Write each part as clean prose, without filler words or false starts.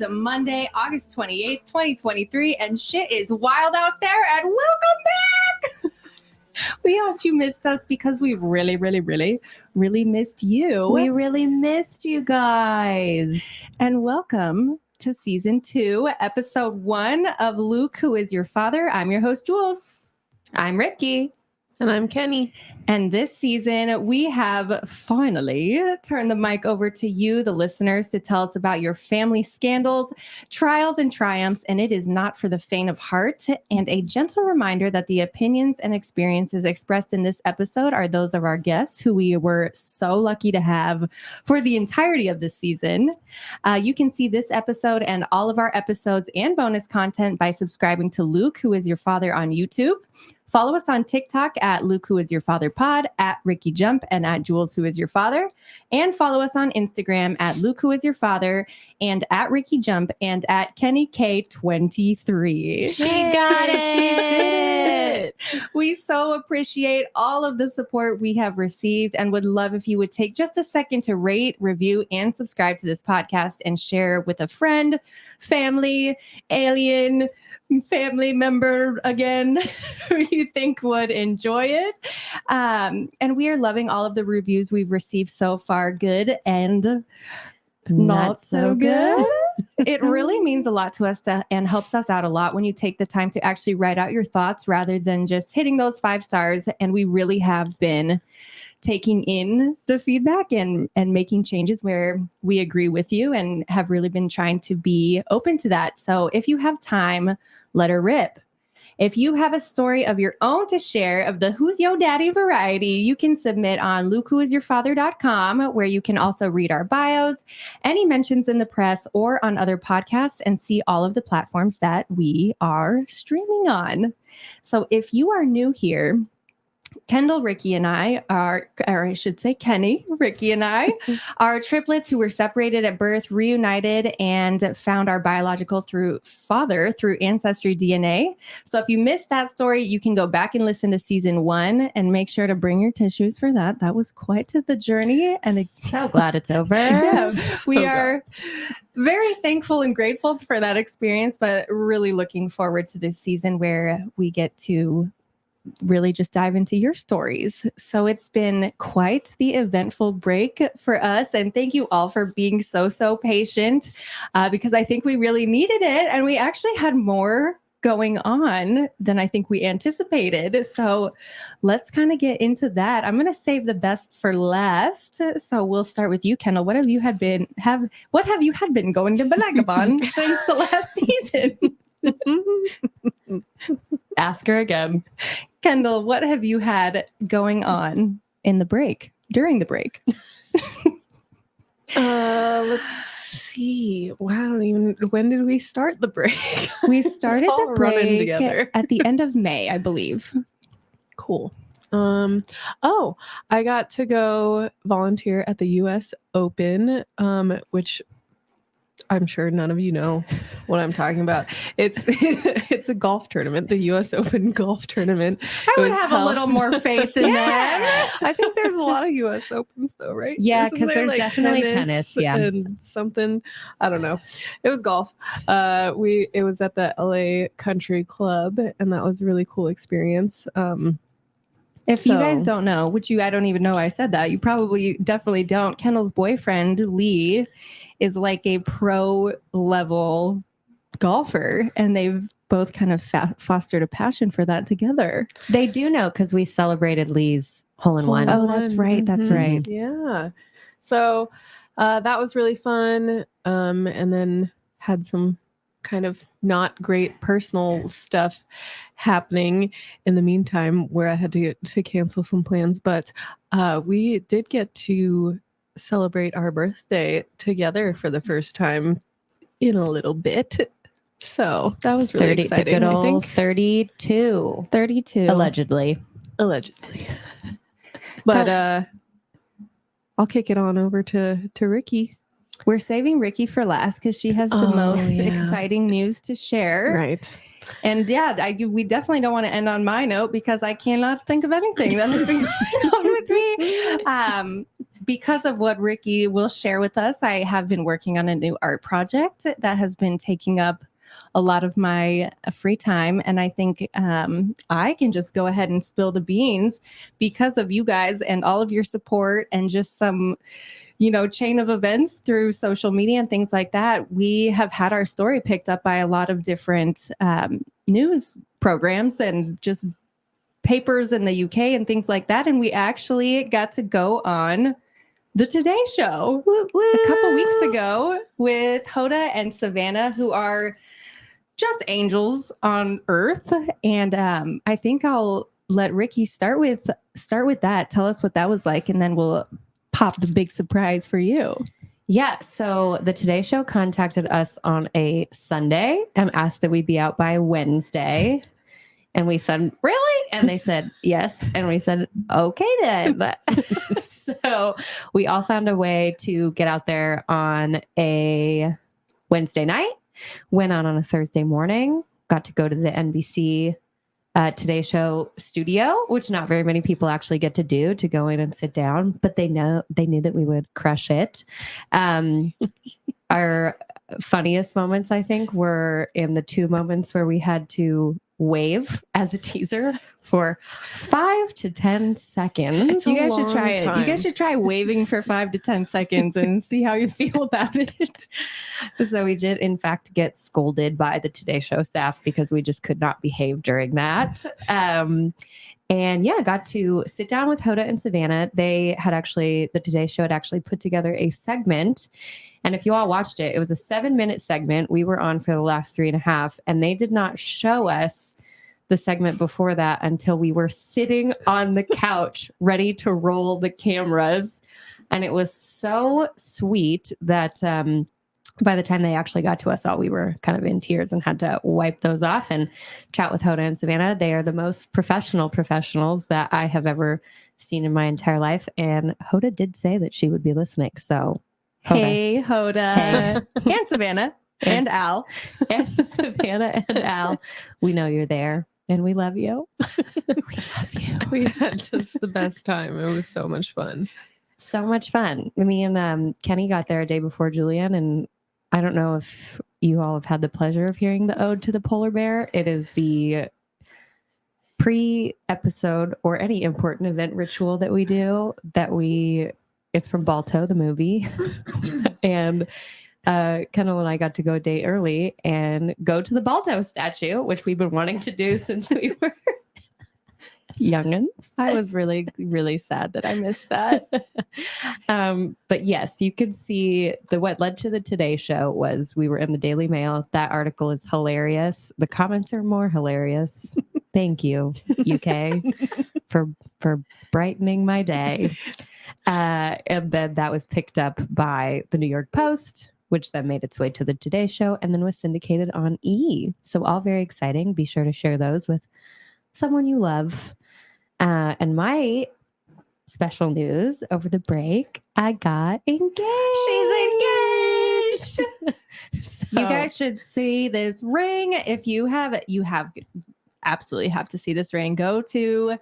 Monday, August 28th, 2023, and shit is wild out there, and welcome back! We hope you missed us because we really missed you. We really missed you guys. And welcome to Season 2, Episode 1 of Luke, Who Is Your Father? I'm your host, Jules. I'm Ricky. And I'm Kenny. And this season, we have finally turned the mic over to you, the listeners, to tell us about your family scandals, trials, and triumphs. And it is not for the faint of heart. And a gentle reminder that the opinions and experiences expressed in this episode are those of our guests, who we were so lucky to have for the entirety of this season. You can see this episode and all of our episodes and bonus content by subscribing to Luke, Who Is Your Father on YouTube. Follow us on TikTok at Luke Who Is Your Father Pod, at Ricky Jump, and at Jules Who Is Your Father. And follow us on Instagram at Luke Who Is Your Father, and at Ricky Jump, and at Kenny K23. She got it. She did it. We so appreciate all of the support we have received and would love if you would take just a second to rate, review, and subscribe to this podcast and share with a friend, family, alien, family member again who you think would enjoy it. And we are loving all of the reviews we've received so far, good and not so good. It really means a lot to us and helps us out a lot when you take the time to actually write out your thoughts rather than just hitting those 5 stars. And we really have been taking in the feedback and making changes where we agree with you, and have really been trying to be open to that. So if you have time, let her rip. If you have a story of your own to share of the Who's Yo Daddy variety, you can submit on LukeWhoIsYourFather.com, where you can also read our bios, any mentions in the press, or on other podcasts, and see all of the platforms that we are streaming on. So if you are new here, Kendall, Ricky, and I are, or I should say Kenny, Ricky, and I are triplets who were separated at birth, reunited, and found our biological father through ancestry DNA. So if you missed that story, you can go back and listen to Season 1, and make sure to bring your tissues for that. That was quite the journey. And so glad it's over. Yeah, we are very thankful and grateful for that experience, but really looking forward to this season where we get to really just dive into your stories. So it's been quite the eventful break for us. And thank you all for being so patient, because I think we really needed it. And we actually had more going on than I think we anticipated. So let's kind of get into that. I'm going to save the best for last. So we'll start with you, Kendall. What have you had been going to Balagabon since the last season? Ask her again. Kendall, what have you had going on during the break? Let's see. Wow, when did we start the break? We started the break together at the end of May, I believe. Cool. I got to go volunteer at the US Open, which I'm sure none of you know what I'm talking about. It's a golf tournament, the US Open golf tournament. I would have a little more faith in that. I think there's a lot of US Opens though, right? Yeah, because there's definitely tennis. Yeah. And something, I don't know. It was golf. It was at the LA Country Club, and that was a really cool experience. If you guys don't know, I don't even know I said that. You definitely don't. Kendall's boyfriend, Lee, is like a pro level golfer, and they've both kind of fostered a passion for that together. They do know because we celebrated Lee's hole-in-one. Oh, that's right. That's right. Yeah. So that was really fun. And then had some kind of not great personal stuff happening in the meantime where I had to cancel some plans. But we did get to celebrate our birthday together for the first time in a little bit. So that was really exciting. The good I old think 32, 32. allegedly. But I'll kick it on over to Ricky. We're saving Ricky for last because she has the most exciting news to share. Right. And yeah, we definitely don't want to end on my note because I cannot think of anything that has been going on with me. Because of what Ricky will share with us, I have been working on a new art project that has been taking up a lot of my free time. And I think I can just go ahead and spill the beans because of you guys and all of your support and just some, chain of events through social media and things like that. We have had our story picked up by a lot of different news programs and just papers in the UK and things like that. And we actually got to go on the Today Show a couple weeks ago with Hoda and Savannah, who are just angels on earth. And I think I'll let Ricky start with that. Tell us what that was like, and then we'll pop the big surprise for you. Yeah. So the Today Show contacted us on a Sunday and asked that we be out by Wednesday. And we said, really? And they said, yes. And we said, okay, then. So we all found a way to get out there on a Wednesday night, went on a Thursday morning, got to go to the NBC Today Show studio, which not very many people actually get to do, to go in and sit down, but they knew that we would crush it. Our funniest moments, I think, were in the 2 moments where we had to wave as a teaser for 5 to 10 seconds. You guys should try it. You guys should try waving for 5 to 10 seconds and see how you feel about it. So we did, in fact, get scolded by the Today Show staff because we just could not behave during that. And yeah, got to sit down with Hoda and Savannah. The Today Show had actually put together a segment. And if you all watched it, it was a 7-minute segment. We were on for the last 3.5, and they did not show us the segment before that until we were sitting on the couch ready to roll the cameras. And it was so sweet that by the time they actually got to us all, we were kind of in tears and had to wipe those off and chat with Hoda and Savannah. They are the most professionals that I have ever seen in my entire life. And Hoda did say that she would be listening. So Hoda. Hey, Hoda. Hey. And Savannah. And Al. And Savannah and Al. We know you're there and we love you. We love you. We had just the best time. It was so much fun. So much fun. Me and Kenny got there a day before Julian, and I don't know if you all have had the pleasure of hearing the Ode to the Polar Bear. It is the pre-episode or any important event ritual that we do it's from Balto, the movie. And Kendall and I got to go a day early and go to the Balto statue, which we've been wanting to do since we were youngins. I was really, really sad that I missed that. But yes, you could see what led to the Today Show was we were in the Daily Mail. That article is hilarious. The comments are more hilarious. Thank you, UK, for brightening my day. And then that was picked up by the New York Post, which then made its way to the Today Show and then was syndicated on E! So all very exciting. Be sure to share those with someone you love. And my special news over the break, I got engaged. She's engaged. So, you guys should see this ring. If you absolutely have to see this ring. Go to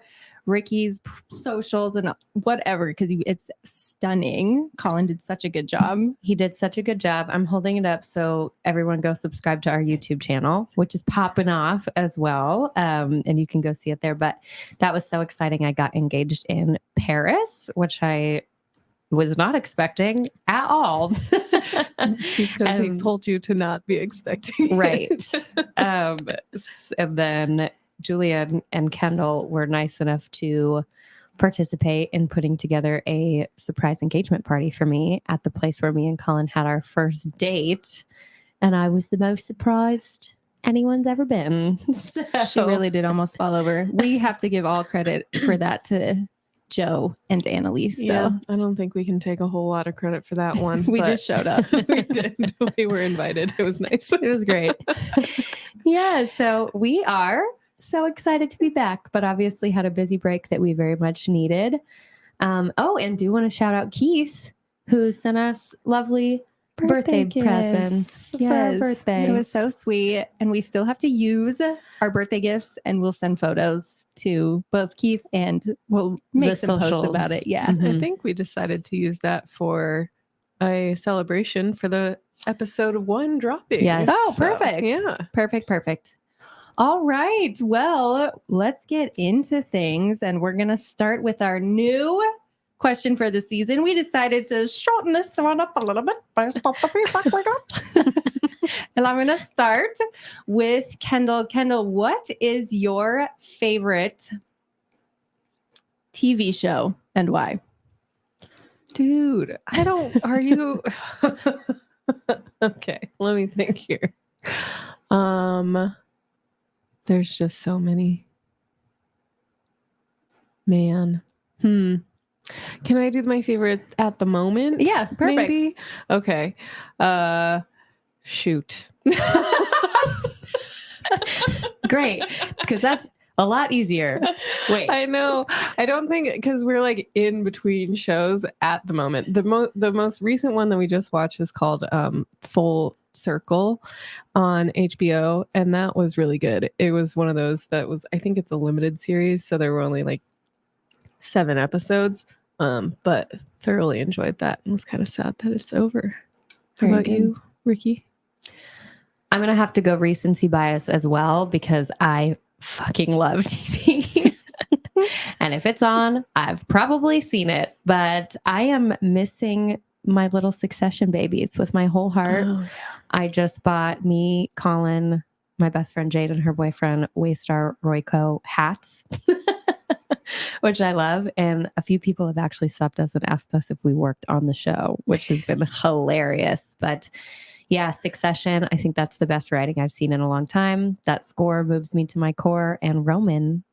Ricky's socials and whatever, because it's stunning. Colin did such a good job. He did such a good job. I'm holding it up so everyone go subscribe to our YouTube channel, which is popping off as well. And you can go see it there. But that was so exciting. I got engaged in Paris, which I was not expecting at all. Because he told you to not be expecting. Right. And then Julia and Kendall were nice enough to participate in putting together a surprise engagement party for me at the place where me and Colin had our first date. And I was the most surprised anyone's ever been. So, she really did almost fall over. We have to give all credit for that to Joe and Annalise. Yeah, Though. I don't think we can take a whole lot of credit for that one. We but just showed up. we did. We were invited. It was nice. It was great. Yeah, so we are so excited to be back, but obviously had a busy break that we very much needed. And do want to shout out Keith, who sent us lovely birthday presents for our birthday. It was so sweet. And we still have to use our birthday gifts, and we'll send photos to both Keith and we'll make The some socials. posts about it. Yeah. Mhm. I think we decided to use that for a celebration for the episode 1 dropping. Yes. Oh, perfect. Yeah. Perfect. All right. Well, let's get into things. And we're going to start with our new question for the season. We decided to shorten this one up a little bit based off the feedback we got. And I'm going to start with Kendall. Kendall, what is your favorite TV show and why? Dude, are you okay, let me think here. There's just so many. Man. Can I do my favorite at the moment? Yeah, perfect. Maybe? Okay. Shoot. Great, because that's a lot easier. Wait, I know. I don't think because we're like in between shows at the moment. The most recent one that we just watched is called Full Circle on HBO, and that was really good. It was one of those that was, I think it's a limited series, so there were only like 7 episodes. But thoroughly enjoyed that. It was kind of sad that it's over. How Very about good. you, Ricky? I'm going to have to go recency bias as well because I fucking love TV. And if it's on, I've probably seen it, but I am missing my little Succession babies with my whole heart. Oh, I just bought me, Colin, my best friend Jade, and her boyfriend Waystar Royco hats, which I love. And a few people have actually stopped us and asked us if we worked on the show, which has been hilarious. But yeah, Succession, I think that's the best writing I've seen in a long time. That score moves me to my core, and Roman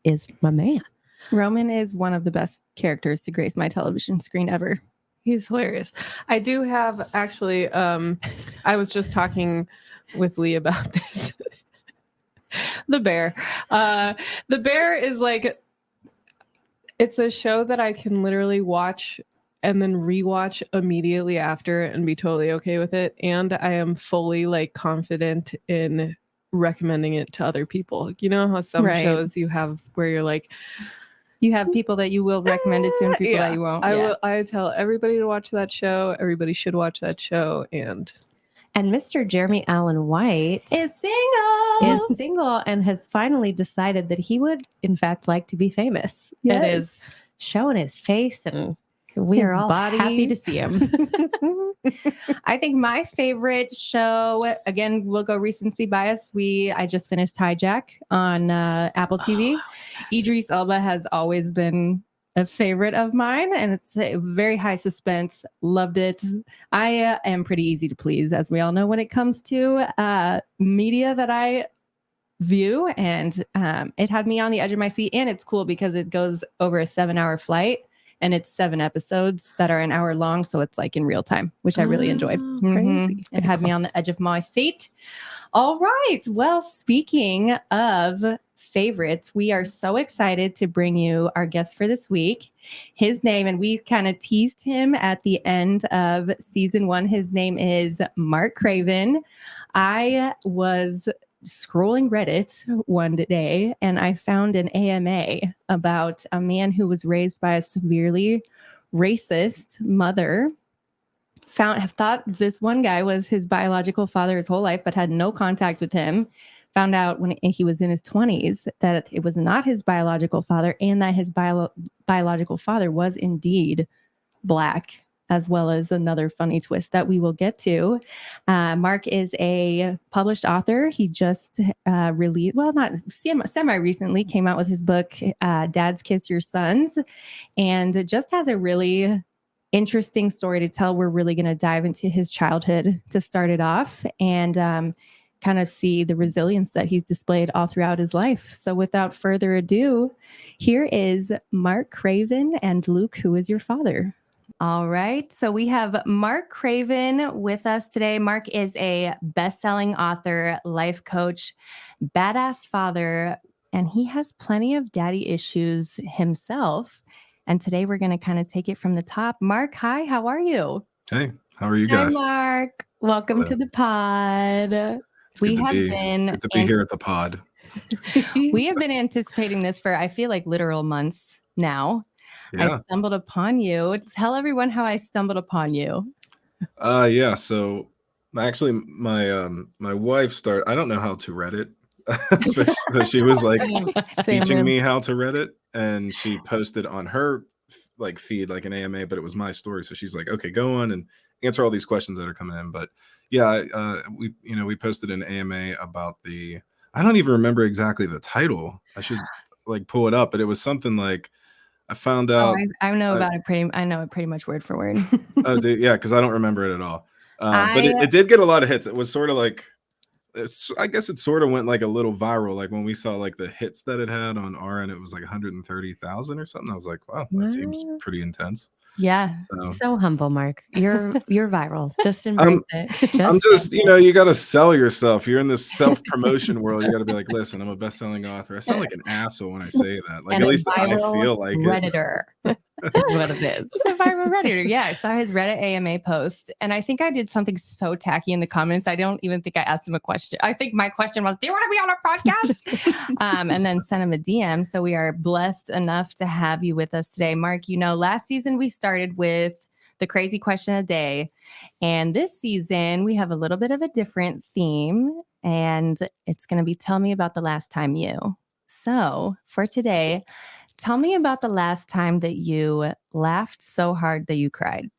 is my man. Roman is one of the best characters to grace my television screen ever. he's hilarious. I do have actually, I was just talking with Lee about this. The Bear. The Bear is like, it's a show that I can literally watch and then rewatch immediately after and be totally okay with it. And I am fully like confident in recommending it to other people. You know how some Right. shows you have where you're like, You have people that you will recommend it to and people that you won't. I tell everybody to watch that show. Everybody should watch that show. And Mr. Jeremy Allen White Is single. is single and has finally decided that he would, in fact, like to be famous. Yes. It is showing his face, and we His are all body. happy to see him. I think my favorite show, again, we'll go recency bias. I just finished Hijack on Apple TV. Idris Elba has always been a favorite of mine, and it's a very high suspense. Loved it. I am pretty easy to please, as we all know, when it comes to media that I view, and it had me on the edge of my seat. And it's cool because it goes over a 7-hour flight. And it's 7 episodes that are an hour long. So it's like in real time, which I really enjoyed. Crazy. It had me on the edge of my seat. All right. Well, speaking of favorites, we are so excited to bring you our guest for this week. His name, and we kind of teased him at the end of season 1. His name is Mark Craven. I was scrolling Reddit one day and I found an AMA about a man who was raised by a severely racist mother. Have thought this one guy was his biological father his whole life, but had no contact with him. Found out when he was in his 20s that it was not his biological father, and that his biological father was indeed Black, as well as another funny twist that we will get to. Mark is a published author. He just released, well, not semi-recently, came out with his book, Dads Kiss Your Sons, and just has a really interesting story to tell. We're really going to dive into his childhood to start it off. And kind of see the resilience that he's displayed all throughout his life. So without further ado, here is Mark Craven and Luke, who is your father. All right. So we have Mark Craven with us today. Mark is a best-selling author, life coach, badass father, and he has plenty of daddy issues himself. And today we're going to kind of take it from the top. Mark, hi, how are you? Hey, how are you guys? Hi, Mark. Welcome to the pod. It's good to be here at the pod. We have been anticipating this for, I feel like, literal months now. Yeah. I stumbled upon you. Tell everyone how I stumbled upon you. Yeah. So actually, my wife started. I don't know how to Reddit, so she was like teaching me how to Reddit, and she posted on her like feed like an AMA, but it was my story. So she's like, okay, go on and answer all these questions that are coming in. But yeah, we posted an AMA about the. I don't even remember exactly the title. I should like pull it up, but it was something like. I found out. I know about it I know it pretty much word for word. Yeah, because I don't remember it at all. But it did get a lot of hits. It was sort of like, I guess it sort of went like a little viral. Like when we saw like the hits that it had on our end, it was like 130,000 or something. I was like, wow, that seems pretty intense. Yeah. So humble, Mark. You're viral. Just embrace it. I'm just, you got to sell yourself. You're in this self-promotion world. You got to be like, listen, I'm a best-selling author. I sound like an asshole when I say that. Like, and at least I feel like Redditor. That's what it is. It's a viral Redditor. Yeah, I saw his Reddit AMA post, and I think I did something so tacky in the comments. I don't even think I asked him a question. I think my question was, "Do you want to be on our podcast?" And then sent him a DM. So we are blessed enough to have you with us today, Mark. Last season we started with the crazy question a day, and this season we have a little bit of a different theme, and it's going to be "Tell me about the last time you." So for today. Tell me about the last time that you laughed so hard that you cried.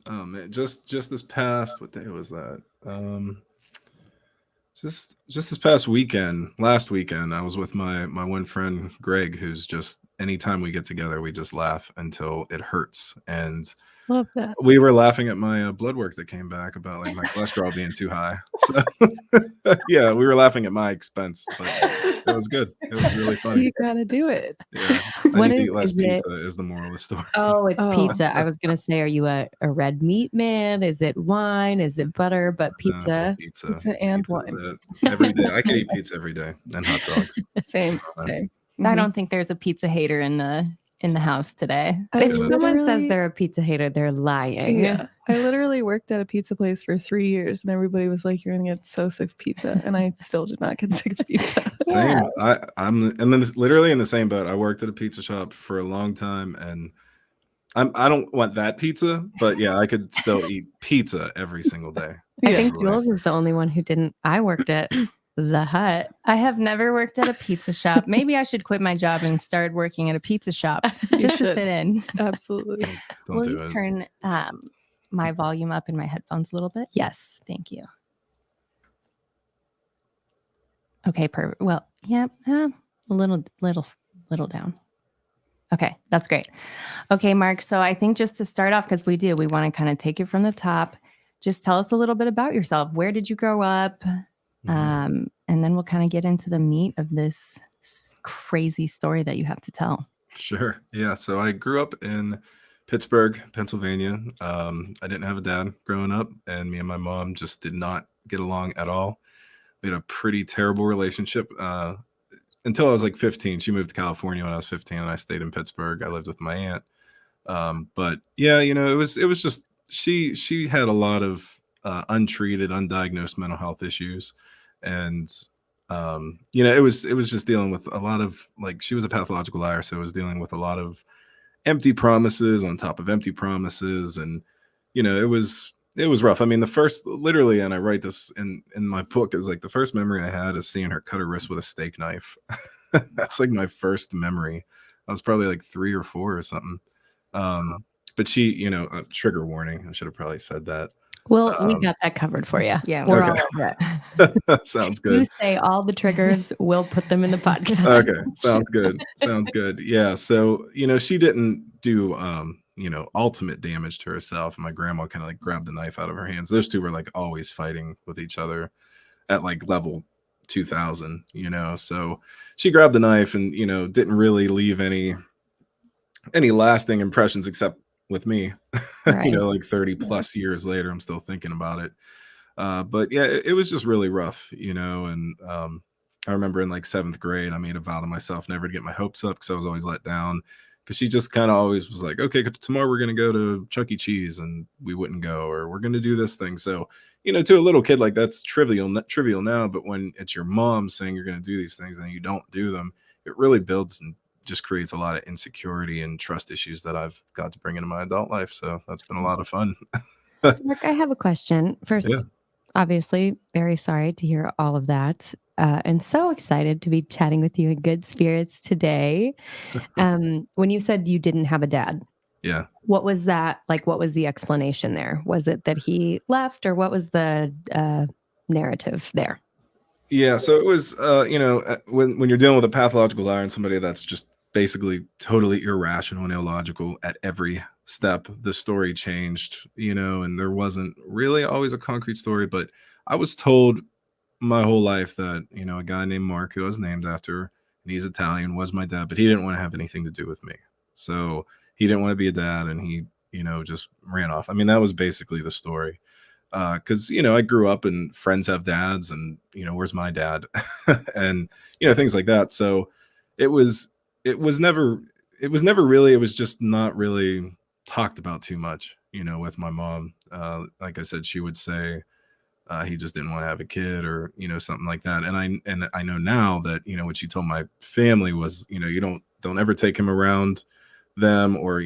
Oh man, just this past, what day was that? Just this past weekend, last weekend, I was with my one friend Greg, who's just anytime we get together, we just laugh until it hurts. And love that. We were laughing at my blood work that came back about like my cholesterol being too high. So yeah, we were laughing at my expense, but it was good. It was really funny. You gotta do it. Yeah, I need to eat less pizza is the moral of the story. Oh, it's pizza. I was gonna say, are you a red meat man? Is it wine? Is it butter? But pizza. Pizza and wine. Every day. I can eat pizza every day and hot dogs. Same. I don't think there's a pizza hater in the house today. If someone says they're a pizza hater, they're lying. Yeah. I literally worked at a pizza place for 3 years, and everybody was like, "You're gonna get so sick of pizza," and I still did not get sick of pizza. Same. I'm and then literally in the same boat. I worked at a pizza shop for a long time, and I don't want that pizza, but yeah, I could still eat pizza every single day. I think Jules is the only one who didn't. I worked at the Hut. I have never worked at a pizza shop. Maybe I should quit my job and start working at a pizza shop just to fit in. Absolutely. Will you turn my volume up in my headphones a little bit? Yes, thank you. Okay, perfect. Well, yeah, a little down. Okay, that's great. Okay, Mark. So I think just to start off, because we want to kind of take it from the top. Just tell us a little bit about yourself. Where did you grow up? And then we'll kind of get into the meat of this crazy story that you have to tell. Sure. Yeah. So I grew up in Pittsburgh, Pennsylvania. I didn't have a dad growing up, and me and my mom just did not get along at all. We had a pretty terrible relationship until I was like 15. She moved to California when I was 15, and I stayed in Pittsburgh. I lived with my aunt. But yeah, it was just she had a lot of untreated, undiagnosed mental health issues. And, it was just dealing with a lot of, like, she was a pathological liar. So it was dealing with a lot of empty promises on top of empty promises. And, it was rough. I mean, the first, literally, and I write this in my book, is like the first memory I had is seeing her cut her wrist with a steak knife. That's like my first memory. I was probably like 3 or 4 or something. But she, trigger warning. I should have probably said that. Well, we got that covered for you. Yeah, we're all over it. Sounds good. You say all the triggers, we'll put them in the podcast. Okay, sounds good. Sounds good. Yeah. So, she didn't do, ultimate damage to herself. My grandma kind of like grabbed the knife out of her hands. Those two were like always fighting with each other. at like level 2000, so she grabbed the knife and, didn't really leave any lasting impressions except with me. Right. Like 30 plus years later, I'm still thinking about it. But yeah, it was just really rough, and I remember in like 7th grade, I made a vow to myself never to get my hopes up because I was always let down. Because she just kind of always was like, okay, tomorrow we're going to go to Chuck E. Cheese, and we wouldn't go, or we're going to do this thing. So, to a little kid, like that's trivial now. But when it's your mom saying you're going to do these things and you don't do them, it really builds and just creates a lot of insecurity and trust issues that I've got to bring into my adult life. So that's been a lot of fun. Mark, I have a question. First, Yeah. obviously, very sorry to hear all of that. And so excited to be chatting with you in good spirits today. When you said you didn't have a dad, Yeah. what was that like? What was the explanation there? Was it that he left, or what was the narrative there? Yeah, so it was, when you're dealing with a pathological liar and somebody that's just basically totally irrational and illogical at every step, the story changed, and there wasn't really always a concrete story, but I was told my whole life that, a guy named Mark, who I was named after, and he's Italian, was my dad, but he didn't want to have anything to do with me. So he didn't want to be a dad, and he, just ran off. I mean, that was basically the story. Because I grew up and friends have dads, and where's my dad, and things like that. So it was never really, it was just not really talked about too much, with my mom. Like I said, she would say he just didn't want to have a kid, or something like that. And I know now that what she told my family was, you don't ever take him around them, or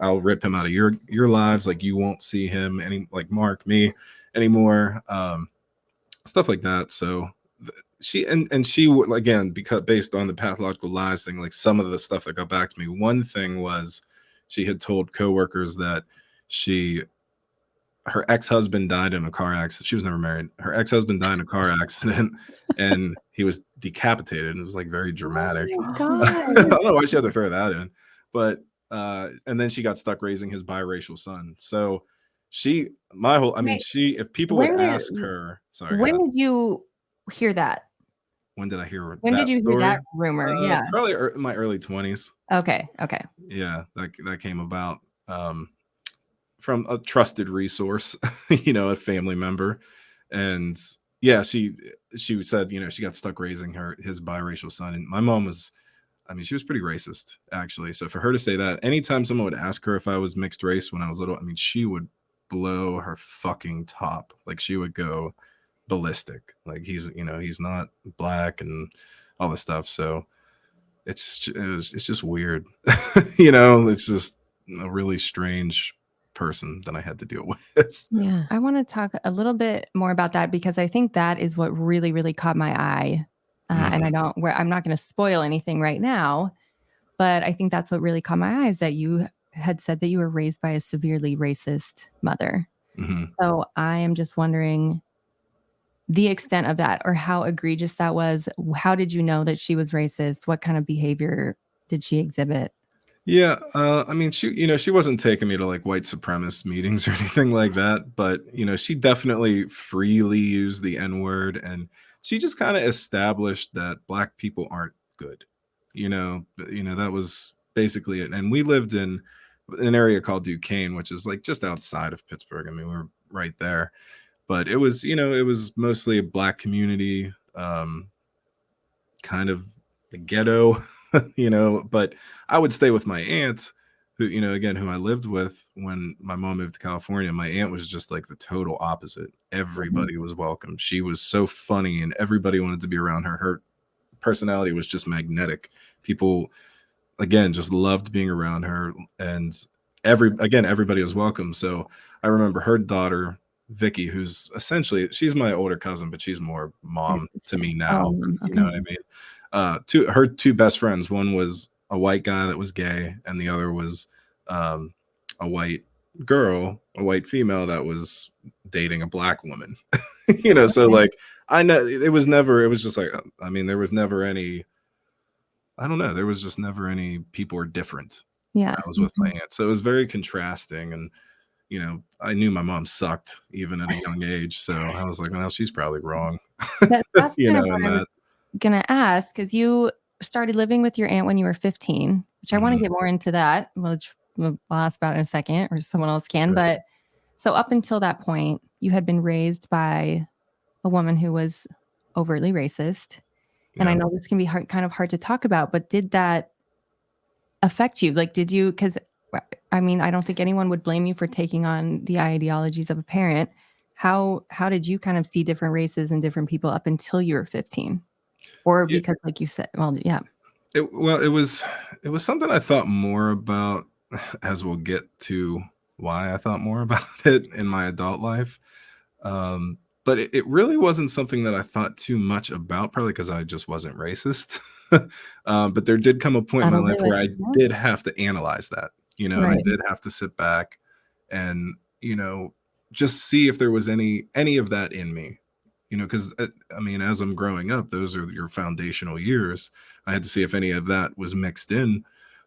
I'll rip him out of your lives, like you won't see him like Mark, me anymore, stuff like that. So she again, because based on the pathological lies thing, like some of the stuff that got back to me, one thing was she had told coworkers that her ex-husband died in a car accident. She was never married. Her ex-husband died in a car accident, and he was decapitated, and it was like very dramatic. Oh, God. I don't know why she had to throw that in, but and then she got stuck raising his biracial son. So if people would ask her, sorry, When did you hear that? when did I hear When that did you story? hear that rumor? Yeah. Probably in my early 20s. Okay. Yeah, that came about from a trusted resource, a family member. And yeah, she said, she got stuck raising his biracial son. And my mom was, she was pretty racist, actually. So for her to say that, anytime someone would ask her if I was mixed race when I was little, she would blow her fucking top. Like she would go ballistic. Like he's not black and all this stuff. So it's just weird. It's just a really strange person that I had to deal with. Yeah. I want to talk a little bit more about that, because I think that is what really, really caught my eye. And I'm not going to spoil anything right now, but I think that's what really caught my eye, is that you had said that you were raised by a severely racist mother. Mm-hmm. So I am just wondering the extent of that, or how egregious that was. How did you know that she was racist? What kind of behavior did she exhibit? Yeah, she wasn't taking me to like white supremacist meetings or anything like that, but she definitely freely used the N-word, and she just kind of established that Black people aren't good. That was basically it. And we lived in an area called Duquesne, which is like just outside of Pittsburgh. We were right there, but it was mostly a Black community, kind of the ghetto. But I would stay with my aunt, who, again, who I lived with when my mom moved to California. My aunt was just like the total opposite. Everybody was welcome. She was so funny, and everybody wanted to be around her. Her personality was just magnetic. People, again, just loved being around her, and everybody was welcome. So I remember her daughter, Vicky, who's essentially, she's my older cousin, but she's more mom to me now. Okay. You know what I mean? Her two best friends. One was a white guy that was gay, and the other was a white girl, a white female that was dating a Black woman. So like I know it was just like, there was never any, I don't know, there was just never any people were different. Yeah. I was with my aunt, so it was very contrasting. And I knew my mom sucked even at a young age. So I was like, well, she's probably wrong. That's You kind of know, what and I was that. gonna ask, because you started living with your aunt when you were 15, which I want to Mhm. get more into that, which we'll ask about in a second, or someone else can. Sure. But so up until that point, you had been raised by a woman who was overtly racist. And I Yeah. know this can be kind of hard to talk about, but did that affect you? Like, did you, because I mean, I don't think anyone would blame you for taking on the ideologies of a parent. How did you kind of see different races and different people up until you were 15? Or Yeah. because, like you said, well, yeah. It was something I thought more about, as we'll get to why I thought more about it in my adult life. But it really wasn't something that I thought too much about, probably because I just wasn't racist. But there did come a point in my That'll life do where it. I Yeah. did have to analyze that, and I Right. did have to sit back and, just see if there was any of that in me, because I mean, as I'm growing up, those are your foundational years. I had to see if any of that was mixed in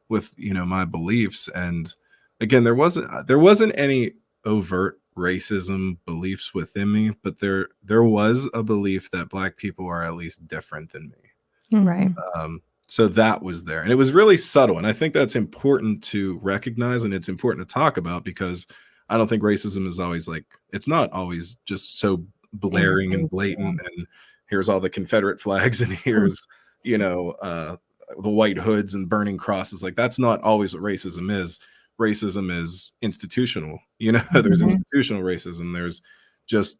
with, my beliefs. And again, there wasn't any overt racism beliefs within me, but there was a belief that Black people are at least different than me. Right. So that was there, and it was really subtle, and I think that's important to recognize, and it's important to talk about, because I don't think racism is always it's not always just so blaring and blatant, and here's all the Confederate flags, and here's the white hoods and burning crosses. That's not always what racism is. Racism is institutional. There's institutional racism. There's just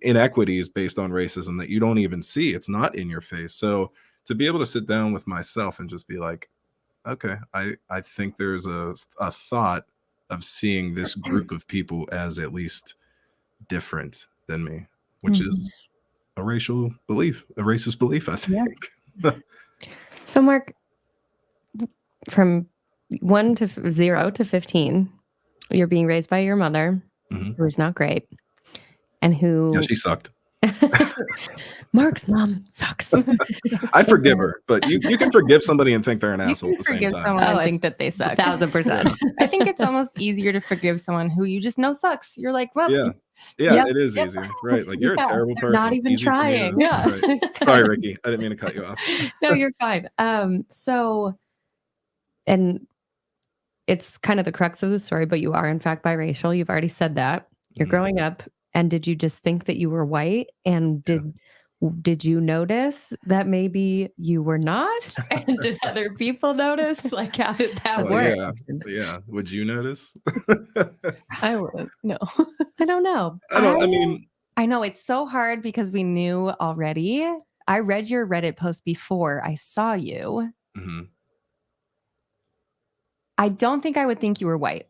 inequities based on racism that you don't even see. It's not in your face. So to be able to sit down with myself and just be like, okay, I think there's a thought of seeing this group of people as at least different than me, which is a racial belief, a racist belief, I think. Yeah. So, Mark, from 0 to 15, you're being raised by your mother, who is not great, and who... Yeah, she sucked. Mark's mom sucks. I forgive her, but you can forgive somebody and think they're an asshole at the same time. Someone and think that they suck. 1,000%. I think it's almost easier to forgive someone who you just know sucks. You're like, well, yeah, it is easier, right? You're a terrible person. Not even Easy for me to- trying. Yeah. Right. Sorry, Ricky. I didn't mean to cut you off. No, you're fine. And it's kind of the crux of the story, but you are in fact biracial. You've already said that. You're growing up, and did you just think that you were white? And did you notice that maybe you were not? And did other people notice? How did that work? Yeah. Would you notice? I wouldn't. No. I don't know. I know it's so hard because we knew already. I read your Reddit post before I saw you. I don't think I would think you were white.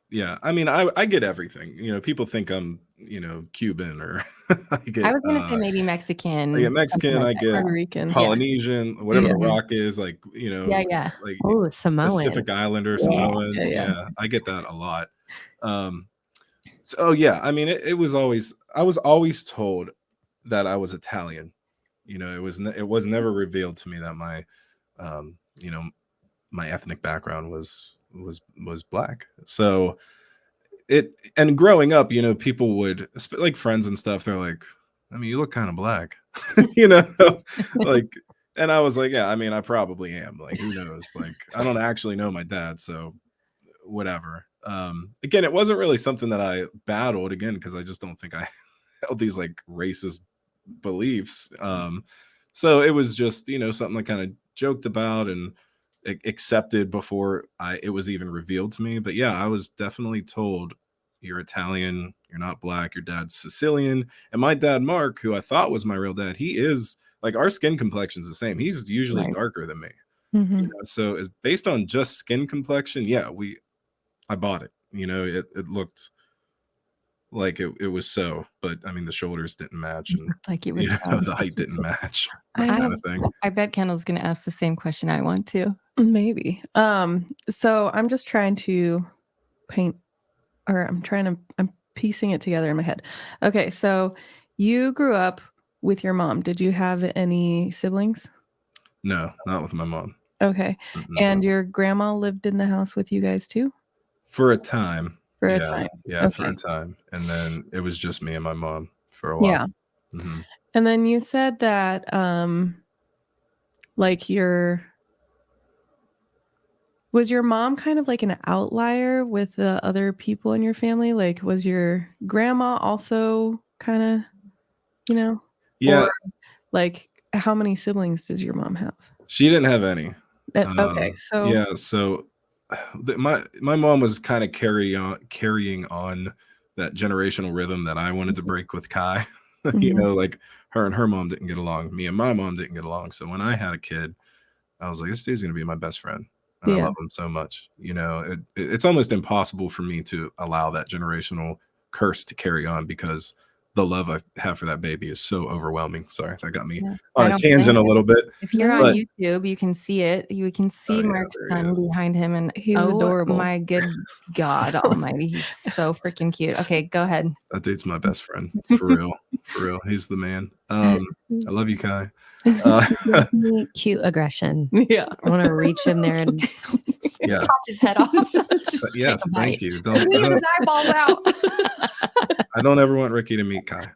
Yeah, I mean, I get everything. People think I'm, Cuban, or I was going to say maybe Mexican. I get Mexican, I get Puerto Rican. Polynesian, whatever the rock is, Samoan. Pacific Islander, Samoan. Yeah, I get that a lot. So yeah, I mean, I was always told that I was Italian. It was never revealed to me that my, my ethnic background was Black. So and growing up, people would, friends and stuff, they're like, I mean, you look kind of Black, and I was like, yeah, I mean, I probably am. Who knows? I don't actually know my dad, so whatever. Again, it wasn't really something that I battled, again, because I just don't think I held these racist beliefs. So it was just, something I kind of joked about and accepted before it was even revealed to me. But yeah, I was definitely told, you're Italian, you're not Black, your dad's Sicilian. And my dad, Mark, who I thought was my real dad, he is our skin complexion's the same. He's usually darker than me. So it's based on just skin complexion. Yeah, I bought it. It looked like it was so, but I mean, the shoulders didn't match, and like it was the height didn't match, kind of thing. I bet Kendall's going to ask the same question I want to. Maybe. So I'm just trying to paint, or I'm piecing it together in my head. Okay, so you grew up with your mom. Did you have any siblings? No, not with my mom. Okay. And your grandma lived in the house with you guys too? For a time. for a Yeah, time. yeah, for a Okay. time, and then it was just me and my mom for a while. Yeah. Mhm. And then you said that like was your mom kind of like an outlier with the other people in your family? Like, was your grandma also kind of, you know, Yeah, or like how many siblings does your mom have? she didn't have any. Okay, so Yeah, so my mom was kind of carrying on that generational rhythm that I wanted to break with Kai. You Mhm. know, like her and her mom didn't get along. Me and my mom didn't get along. So when I had a kid, I was like, this dude's gonna be my best friend. And I Yeah. love him so much. You know, it's almost impossible for me to allow that generational curse to carry on because the love I have for that baby is so overwhelming. Sorry, that got me Yeah. on I a don't tangent blame a you. little bit. If you're on But YouTube, you can see it. You can see oh yeah, Mark's there he son is. behind him, and He's oh adorable. my good God Almighty, he's so freaking cute. Okay, go ahead. That dude's my best friend. For real. For real. He's the man. I love you, Kai. Gives me cute aggression. Yeah. I want to reach in there and Yeah. pop his head off. Just take Yes, a thank bite. you. Squeeze his eyeballs out. I don't ever want Ricky to meet Kai.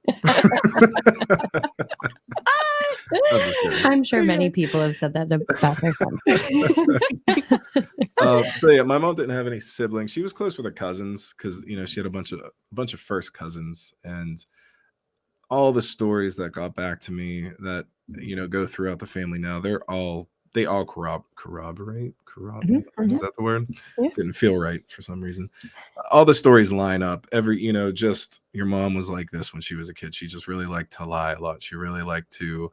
I'm just kidding. I'm sure many people have said that about their sons. So yeah, my mom didn't have any siblings. She was close with her cousins because you know she had a bunch of first cousins, and all the stories that got back to me that you know go throughout the family now, they all corroborate. Is that the word? Yeah. Didn't feel right for some reason. All the stories line up. You know, just your mom was like this when she was a kid. She just really liked to lie a lot. She really liked to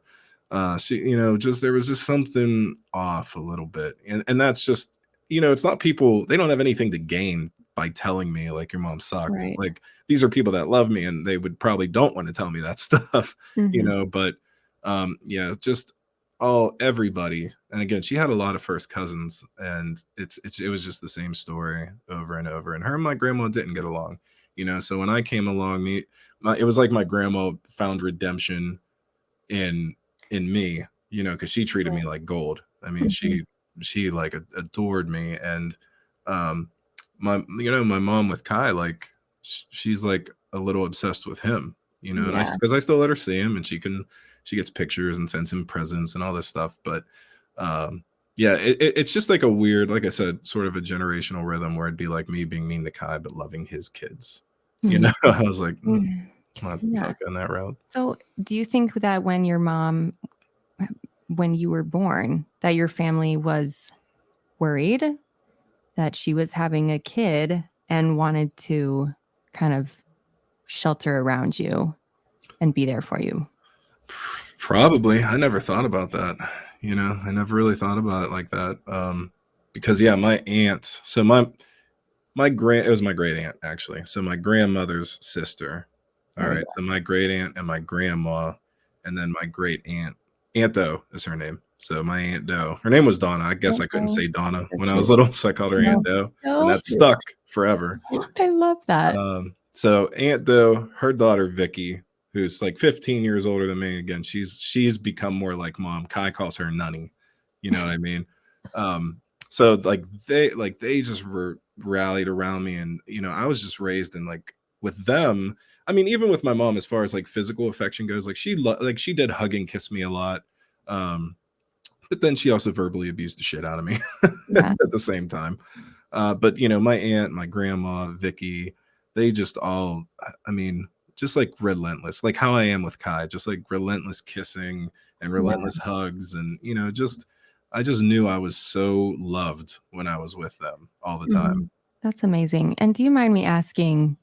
she, you know, just there was just something off a little bit. And that's just, you know, it's not people, they don't have anything to gain by telling me like your mom sucked. Right. Like these are people that love me and they would probably don't want to tell me that stuff, you Mhm. know, but yeah, just everybody. And again, she had a lot of first cousins and it was just the same story over and over. And her and my grandma didn't get along, you know. So when I came along, it was like my grandma found redemption in me, you know, because she treated me like gold. I mean, Mhm. she like adored me, and my you know my mom with Kai, like she's like a little obsessed with him, you know, and Yeah. because I still let her see him, and she gets pictures and sends him presents and all this stuff, but yeah, it's just like a weird, like I said, sort of a generational rhythm where it'd be like me being mean to Kai but loving his kids, you know. I was like, not going that route. So, do you think that when your mom, when you were born, that your family was worried that she was having a kid and wanted to kind of shelter around you and be there for you? Probably. I never thought about that. You know, I never really thought about it like that. Because yeah, my aunt, so it was my great aunt actually. So my grandmother's sister. All Oh, right. So my great aunt and my grandma, and then my great aunt. Aunt Doe is her name. So my Aunt Doe. Her name was Donna. I guess I couldn't say Donna when I was little, so I called her Aunt Doe. No. And that stuck forever. I love that. So Aunt Doe, her daughter Vicky, who's like 15 years older than me. Again, she's become more like mom. Kai calls her Nunny. You know what I mean? So they just were rallied around me, and you know, I was just raised in like with them. I mean, even with my mom, as far as like physical affection goes, like she did hug and kiss me a lot. But then she also verbally abused the shit out of me Yeah. at the same time. But you know, my aunt, my grandma, Vicky, they just all, I mean, just like relentless, like how I am with Kai, just like relentless kissing and relentless hugs. And, you know, I just knew I was so loved when I was with them all the time. That's amazing. And do you mind me asking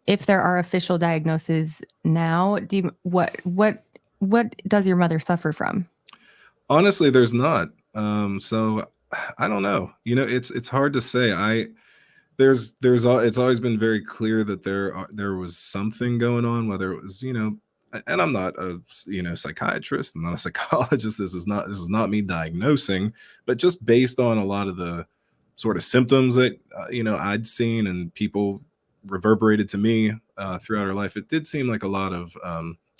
if there are official diagnoses now? What does your mother suffer from? Honestly, there's not. So I don't know. You know, it's hard to say. It's always been very clear that there was something going on, whether it was, you know, and I'm not a, you know, psychiatrist, I'm not a psychologist. This is not me diagnosing, but just based on a lot of the sort of symptoms that you know, I'd seen and people reverberated to me throughout her life, it did seem like a lot of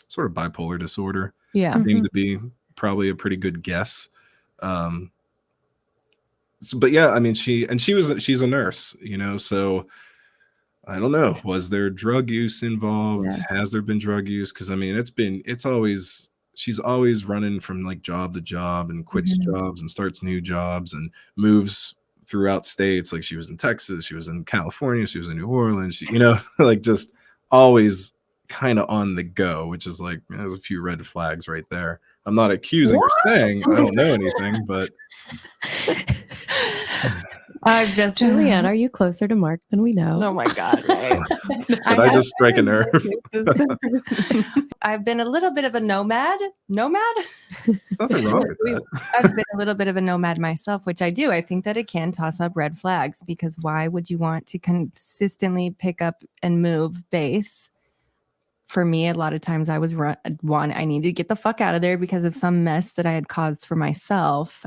sort of bipolar disorder. Yeah. Seemed to be probably a pretty good guess. Um, but yeah, I mean, she's a nurse, so I don't know. Was there drug use involved? Yeah. Has there been drug use? Because I mean, she's always running from like job to job and quits jobs and starts new jobs and moves throughout states. Like she was in Texas, she was in California, she was in New Orleans, like just always kind of on the go, which is like, there's a few red flags right there. I'm not accusing or saying I don't know anything, but I'm just Julianne. Are you closer to Mark than we know? Oh my God, right? did I just strike a nerve? I've been a little bit of a nomad. Nothing wrong with that. I've been a little bit of a nomad myself, which I do. I think that it can toss up red flags, because why would you want to consistently pick up and move base? For me, a lot of times I was I needed to get the fuck out of there because of some mess that I had caused for myself,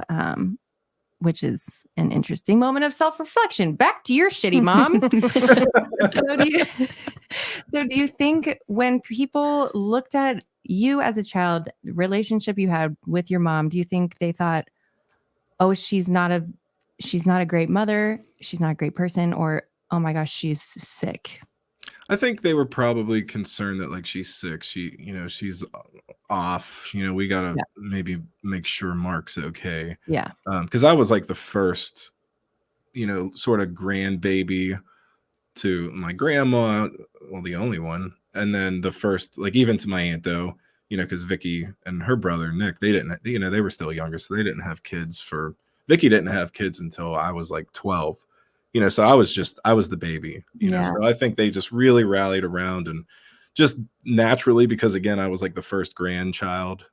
which is an interesting moment of self-reflection. Back to your shitty mom. So do you think when people looked at you as a child, the relationship you had with your mom, do you think they thought, oh, she's not a great mother, she's not a great person, or oh my gosh, she's sick? I think they were probably concerned that like she's sick. She's off. We gotta maybe make sure Mark's okay. Yeah. Because I was like the first, sort of grandbaby to my grandma, well, the only one, and then the first, like even to my Aunt Do, because Vicky and her brother Nick, they didn't, they were still younger, so they didn't have kids. Vicky didn't have kids until I was like 12. So I was the baby, so I think they just really rallied around, and just naturally, because again, I was like the first grandchild,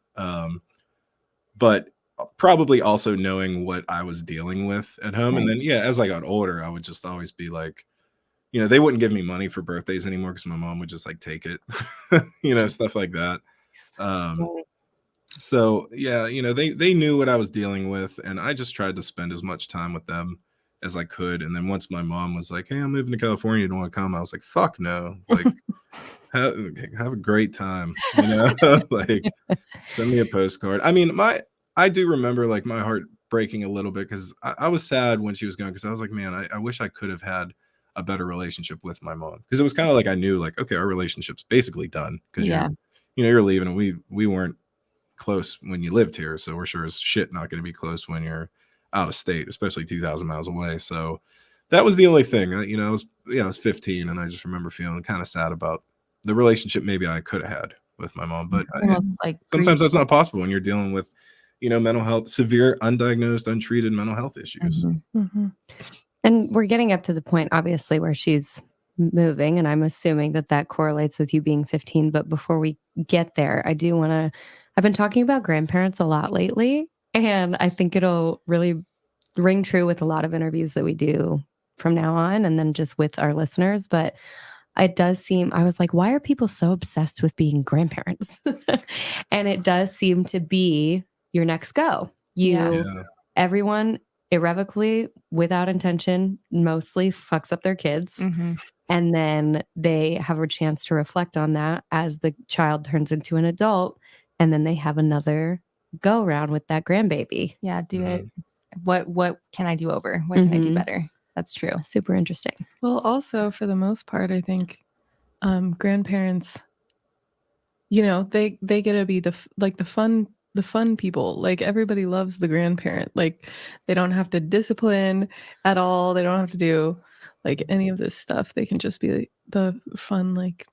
but probably also knowing what I was dealing with at home. Right. And then, as I got older, I would just always be like, they wouldn't give me money for birthdays anymore because my mom would just like take it, stuff like that. So they knew what I was dealing with, and I just tried to spend as much time with them as I could. And then once my mom was like, hey, I'm moving to California, you don't want to come? I was like, fuck no. Like, have a great time, like send me a postcard. I mean, I do remember like my heart breaking a little bit, because I was sad when she was gone, because I was like, man, I wish I could have had a better relationship with my mom, because it was kind of like I knew like, okay, our relationship's basically done, because you're leaving, and we weren't close when you lived here, so we're sure as shit not going to be close when you're out of state, especially 2,000 miles away. So that was the only thing. I was 15, and I just remember feeling kind of sad about the relationship maybe I could have had with my mom. But sometimes that's not possible when you're dealing with, mental health, severe, undiagnosed, untreated mental health issues. And we're getting up to the point, obviously, where she's moving, and I'm assuming that correlates with you being 15. But before we get there, I do want to, I've been talking about grandparents a lot lately, and I think it'll really ring true with a lot of interviews that we do from now on, and then just with our listeners. But it does seem, I was like, why are people so obsessed with being grandparents? And it does seem to be your next go. Everyone irrevocably, without intention, mostly fucks up their kids. And then they have a chance to reflect on that as the child turns into an adult. And then they have another go around with that grandbaby. Yeah, do it. What can I do over? What can I do better? That's true. Super interesting. Well, also for the most part, I think grandparents, they get to be the fun people. Like everybody loves the grandparent. Like they don't have to discipline at all. They don't have to do like any of this stuff. They can just be the fun. Like,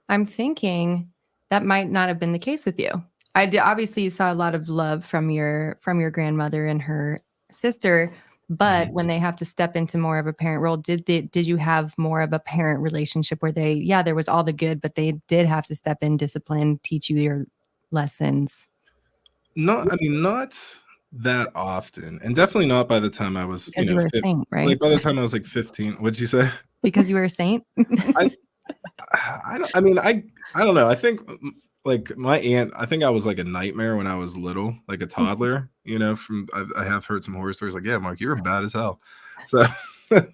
I'm thinking that might not have been the case with you. Obviously you saw a lot of love from your grandmother and her sister, but when they have to step into more of a parent role, did you have more of a parent relationship where there was all the good, but they did have to step in, discipline, teach you your lessons? Not that often, and definitely not by the time I was, you were a saint, right? Like by the time I was like 15. What'd you say? Because you were a saint? I don't know. I think like my aunt, I think I was like a nightmare when I was little, like a toddler, I have heard some horror stories like, yeah, Mark, you're bad as hell. So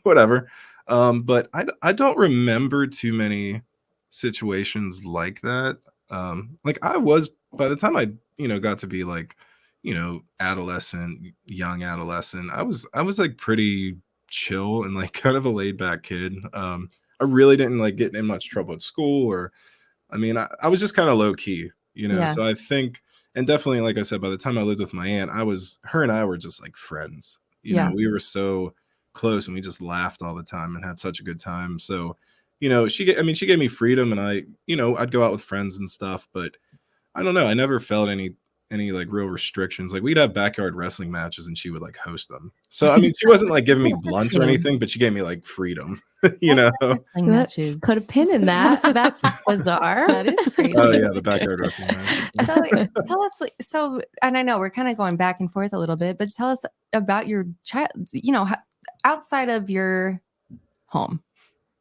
whatever. But I don't remember too many situations like that. Like I was, by the time I, got to be like, young adolescent, I was like pretty chill and like kind of a laid back kid. I really didn't like get in much trouble at school, or I was just kind of low key, Yeah. So I think, and definitely, like I said, by the time I lived with my aunt, her and I were just like friends. Yeah. We were so close and we just laughed all the time and had such a good time. So, she gave me freedom, and I'd go out with friends and stuff, but I don't know. I never felt any like real restrictions. Like we'd have backyard wrestling matches and she would like host them. So she wasn't like giving me blunts or anything, but she gave me like freedom, Let's put a pin in that. That's bizarre. That is crazy. Oh yeah, the backyard wrestling matches. So tell us, and I know we're kind of going back and forth a little bit, but tell us about your child, outside of your home.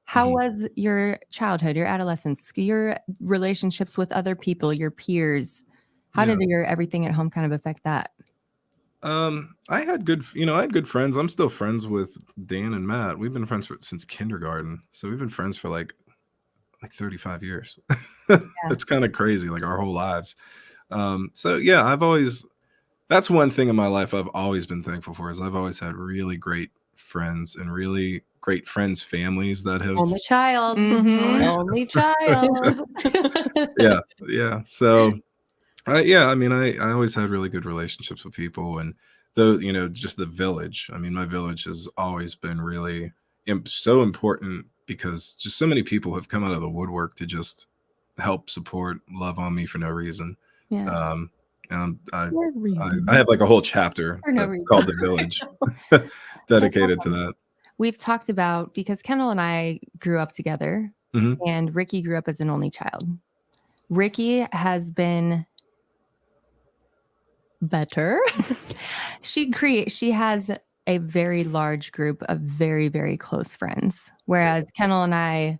How was your childhood, your adolescence, your relationships with other people, your peers? How did your everything at home kind of affect that? I had good friends. I'm still friends with Dan and Matt. We've been friends since kindergarten. So we've been friends for like 35 years. It's kind of crazy, like our whole lives. So yeah, that's one thing in my life I've always been thankful for, is I've always had really great friends and really great friends' families that have Only child. Mhm. Only child. yeah. So I always had really good relationships with people, and just the village. My village has always been really so important, because just so many people have come out of the woodwork to just help, support, love on me for no reason. Yeah. And I have like a whole chapter called The Village dedicated to that. We've talked about, because Kendall and I grew up together, Mhm. and Ricky grew up as an only child. Ricky has been better. She has a very large group of very, very close friends, whereas Kendall and I,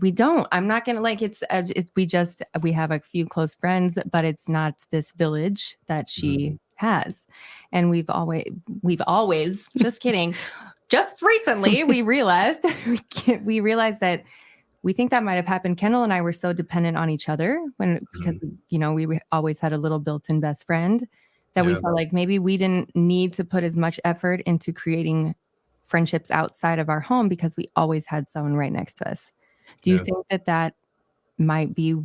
we don't. I'm not gonna we have a few close friends, but it's not this village that she has. And we've always just kidding. Just recently, we realized that we think that might have happened. Kendall and I were so dependent on each other because we always had a little built-in best friend that we felt like maybe we didn't need to put as much effort into creating friendships outside of our home, because we always had someone right next to us. Do you think that might be?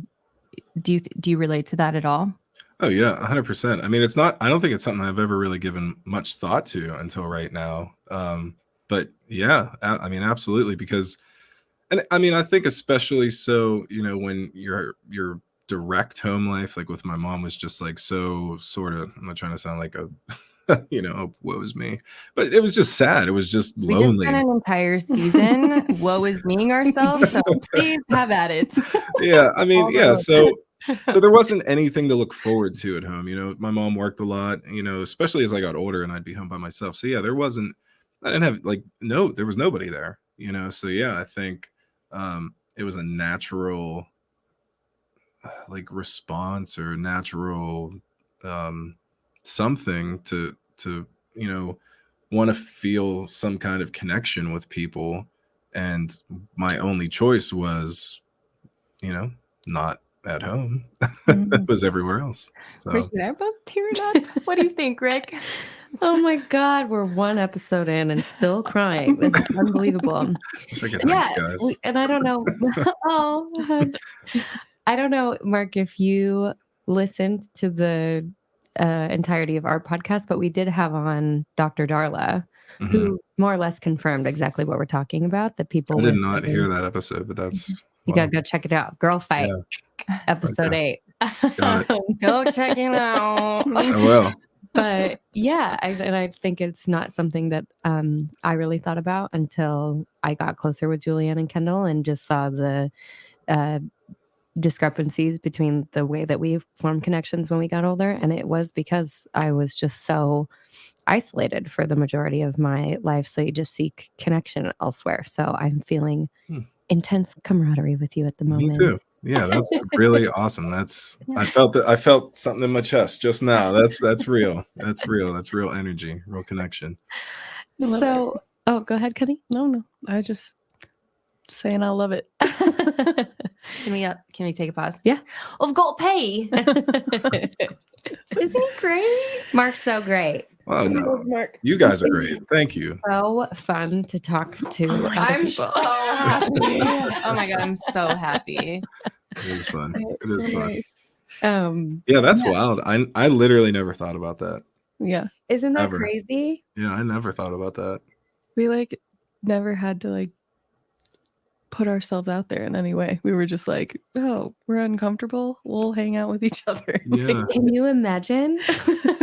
Do you relate to that at all? Oh yeah, 100%. It's not. I don't think it's something I've ever really given much thought to until right now. But yeah, absolutely, because, and I think especially so, when your direct home life, like with my mom, was just like so sort of. I'm not trying to sound like a, oh, woe is me, but it was just sad. It was just lonely. We just spent an entire season woe is meing ourselves. So please have at it. Yeah, So there wasn't anything to look forward to at home. My mom worked a lot, especially as I got older and I'd be home by myself. So yeah, I didn't have there was nobody there, So yeah, I think it was a natural response, or natural something to want to feel some kind of connection with people. And my only choice was, not at home. It was everywhere else. So. Ricky and I are both tearing up. What do you think, Rick? Oh my God, we're one episode in and still crying. That's unbelievable. Guys. And I don't know. I don't know, Mark, if you listened to the entirety of our podcast, but we did have on Dr. Darla, who more or less confirmed exactly what we're talking about. That people. I did not hear that episode, but that's. You gotta go check it out. Girl Fight, episode 8. Go check it out. I will. But yeah, I think it's not something that I really thought about until I got closer with Julianne and Kendall and just saw the discrepancies between the way that we formed connections when we got older. And it was because I was just so isolated for the majority of my life. So you just seek connection elsewhere. So I'm feeling intense camaraderie with you at the moment. Me too. Yeah, that's really awesome. I felt something in my chest just now. That's real. That's real. That's real energy, real connection. So, go ahead, Kenny. No. I just saying I love it. Can we take a pause? Yeah. I've got to pee. Isn't he great? Mark's so great. Oh no, Mark. you guys are great. Thank you. So fun to talk to other I'm people. so happy. Oh my God, I'm so happy. It is fun. It So is fun. nice. Yeah, that's wild. I literally never thought about that. Yeah. Isn't that Ever. crazy? Yeah, I never thought about that. We like never had to like put ourselves out there in any way. We were just like, oh, we're uncomfortable. We'll hang out with each other. Yeah. Can you imagine?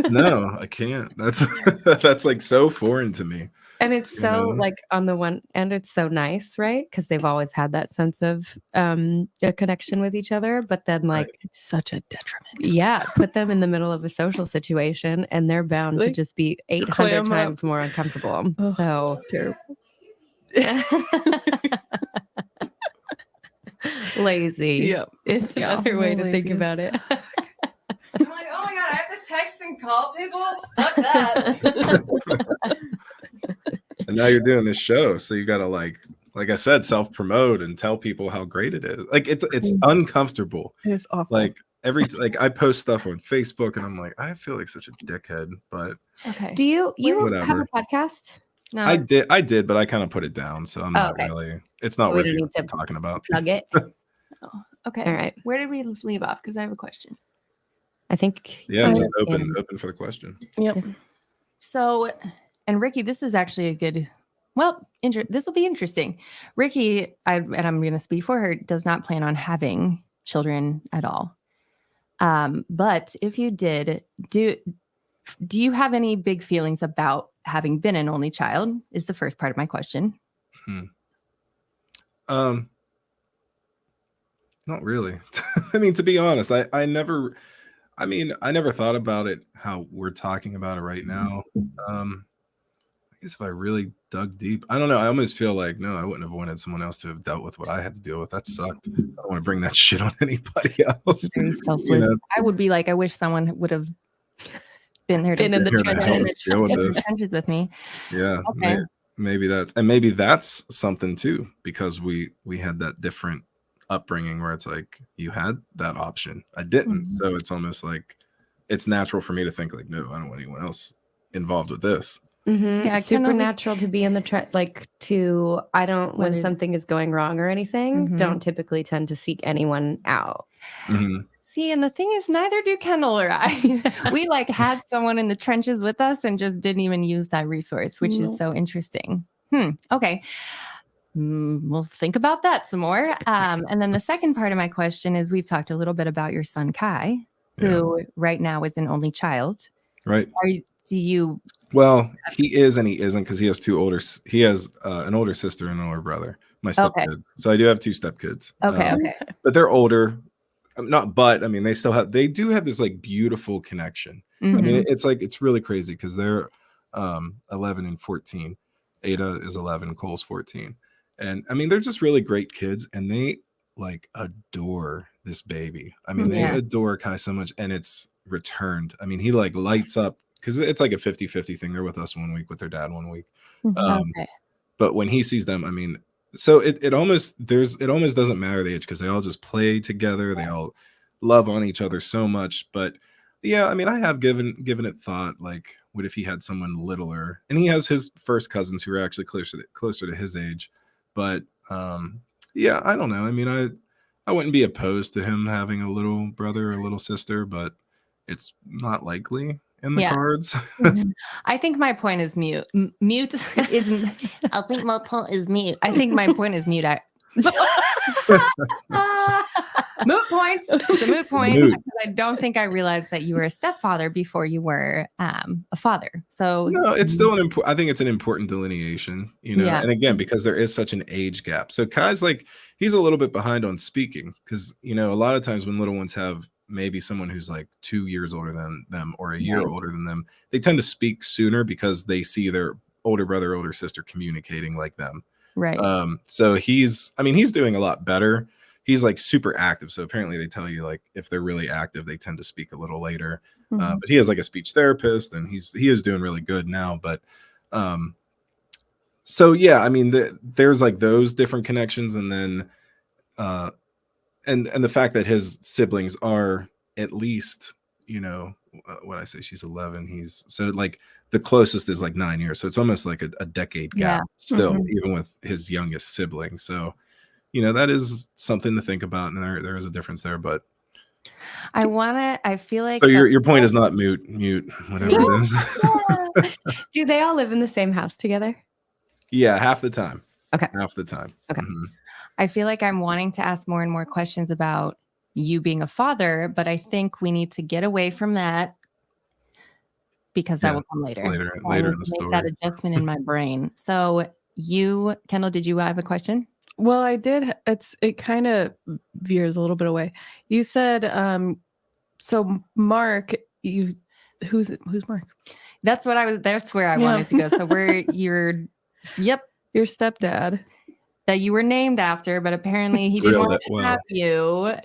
No, I can't. That's that's like so foreign to me. And it's You so know? like on the one end, it's so nice, right? Because they've always had that sense of a connection with each other. But then like, It's such a detriment. yeah, put them in the middle of a social situation and they're bound to Like, just be 800 clam up. times more uncomfortable. Oh, So it's terrible. lazy. Yep. It's Yeah, another way to think lazy as about it. I'm like, oh my God, I have to text and call people? Fuck that. And now you're doing this show, so you got to like I said, self-promote and tell people how great it is. Like it's uncomfortable. It's awful. Like I post stuff on Facebook and I'm like, I feel like such a dickhead, but Okay. Do you have Whatever. a podcast? No, I did, but I kind of put it down, so I'm not okay. really. It's not We worth don't need to talking about. Plug it. okay. All right. Where did we leave off? Because I have a question. I think. Yeah, just you open can- for the question. Yep. So, and Ricky, this is actually a good. Well, this will be interesting. Ricky, and I'm going to speak for her, does not plan on having children at all. But if you did, do you have any big feelings about having been an only child? Is the first part of my question. Not really. I mean, to be honest, I never thought about it how we're talking about it right now. I guess if I really dug deep, I don't know. I almost feel like, no, I wouldn't have wanted someone else to have dealt with what I had to deal with. That sucked. I don't want to bring that shit on anybody else. Very selfless. You know? I would be like, I wish someone would have been there to Been in the Here to help us deal with in the this. trenches with me. Yeah. Okay. Maybe that's something too, because we had that different upbringing where it's like you had that option. I didn't. Mhm. So it's almost like it's natural for me to think like, no, I don't want anyone else involved with this. Mhm. Yeah, I supernatural to be in the I don't when When it- something is going wrong or anything, Mhm. don't typically tend to seek anyone out. Mhm. See, and the thing is, neither do Kendall or I. We like had someone in the trenches with us and just didn't even use that resource, which is so interesting. Okay. We'll think about that some more. And then the second part of my question is we've talked a little bit about your son, Kai, who right now is an only child. Right. Do you? Well, he is and he isn't because he has he has an older sister and an older brother, my stepkids. So I do have two stepkids. Okay. Okay. But they're older. They do have this like beautiful connection. I mean, it's really crazy because they're 11 and 14. Ada is 11, Cole's 14. And I mean, they're just really great kids and they like adore this baby. I mean, they adore Kai so much and it's returned. I mean, he like lights up because it's like a 50-50 thing. They're with us 1 week, with their dad 1 week. But when he sees them, I mean, so it almost doesn't matter the age because they all just play together. They all love on each other so much. But yeah, I mean, I have given it thought, like, what if he had someone littler? And he has his first cousins who are actually closer to his age. But yeah, I don't know. I mean, I wouldn't be opposed to him having a little brother or little sister, but it's not likely in the cards. I think my point is mute. Mute isn't. I think my point is mute. I think my point is mute. Moot points. It's a moot point. Moot. I don't think I realized that you were a stepfather before you were a father. So no, it's still I think it's an important delineation, you know. Yeah. And again, because there is such an age gap. So Kai's like he's a little bit behind on speaking because you know a lot of times when little ones have maybe someone who's like 2 years older than them or a year older than them, they tend to speak sooner because they see their older brother, older sister communicating like them. Right. So he's doing a lot better. He's like super active. So apparently they tell you like if they're really active, they tend to speak a little later. But he has like a speech therapist and he is doing really good now. But so yeah, I mean, there's like those different connections, and then and the fact that his siblings are at least what I say, she's 11. He's so like the closest is like 9 years. So it's almost like a decade gap still, even with his youngest sibling. So, that is something to think about. And there is a difference there, but I feel like so your point is not mute, whatever it is. Do they all live in the same house together? Yeah, half the time. Okay. Half the time. Okay. Mm-hmm. I feel like I'm wanting to ask more and more questions about you being a father, but I think we need to get away from that because that will come later. Later in the story. Make that adjustment in my brain. So Kendall, did you have a question? Well, I did. It kind of veers a little bit away. You said, so Mark, who's Mark? That's where I wanted to go. So your stepdad that you were named after, but apparently he didn't want to have you.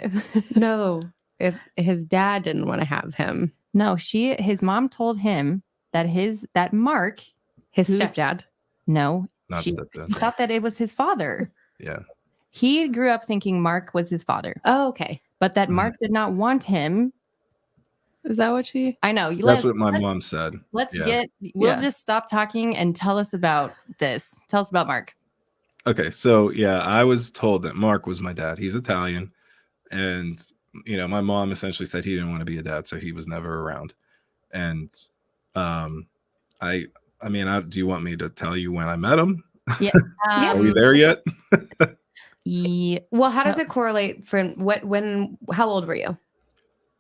No, his dad didn't want to have him. No, his mom told him that Mark, his stepdad. No, not stepdad. He thought that it was his father. Yeah. He grew up thinking Mark was his father. Oh, okay. But that Mark did not want him. Is that what I know. That's what my mom said. We'll just stop talking and tell us about this. Tell us about Mark. Okay. So I was told that Mark was my dad. He's Italian. And, my mom essentially said he didn't want to be a dad, so he was never around. And do you want me to tell you when I met him? Yeah. Are we there yet? Yeah. Well, how does it correlate from how old were you?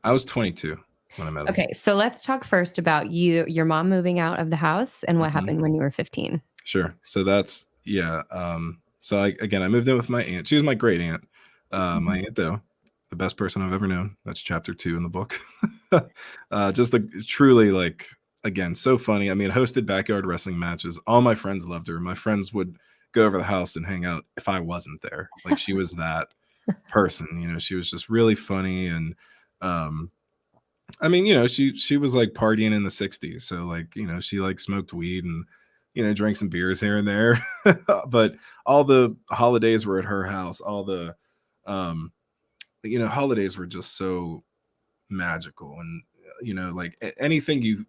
I was 22 when I met him. Okay. So let's talk first about your mom moving out of the house and what happened when you were 15. Sure. So that's, so I moved in with my aunt. She was my great aunt. My Aunt Doe, the best person I've ever known. That's chapter 2 in the book. Just truly like, again, so funny. I mean, hosted backyard wrestling matches. All my friends loved her. My friends would go over the house and hang out if I wasn't there. Like she was that person, she was just really funny. And, she was like partying in the 60s. So like, she like smoked weed and, drank some beers here and there, but all the holidays were at her house. All the, holidays were just so magical. And, like anything you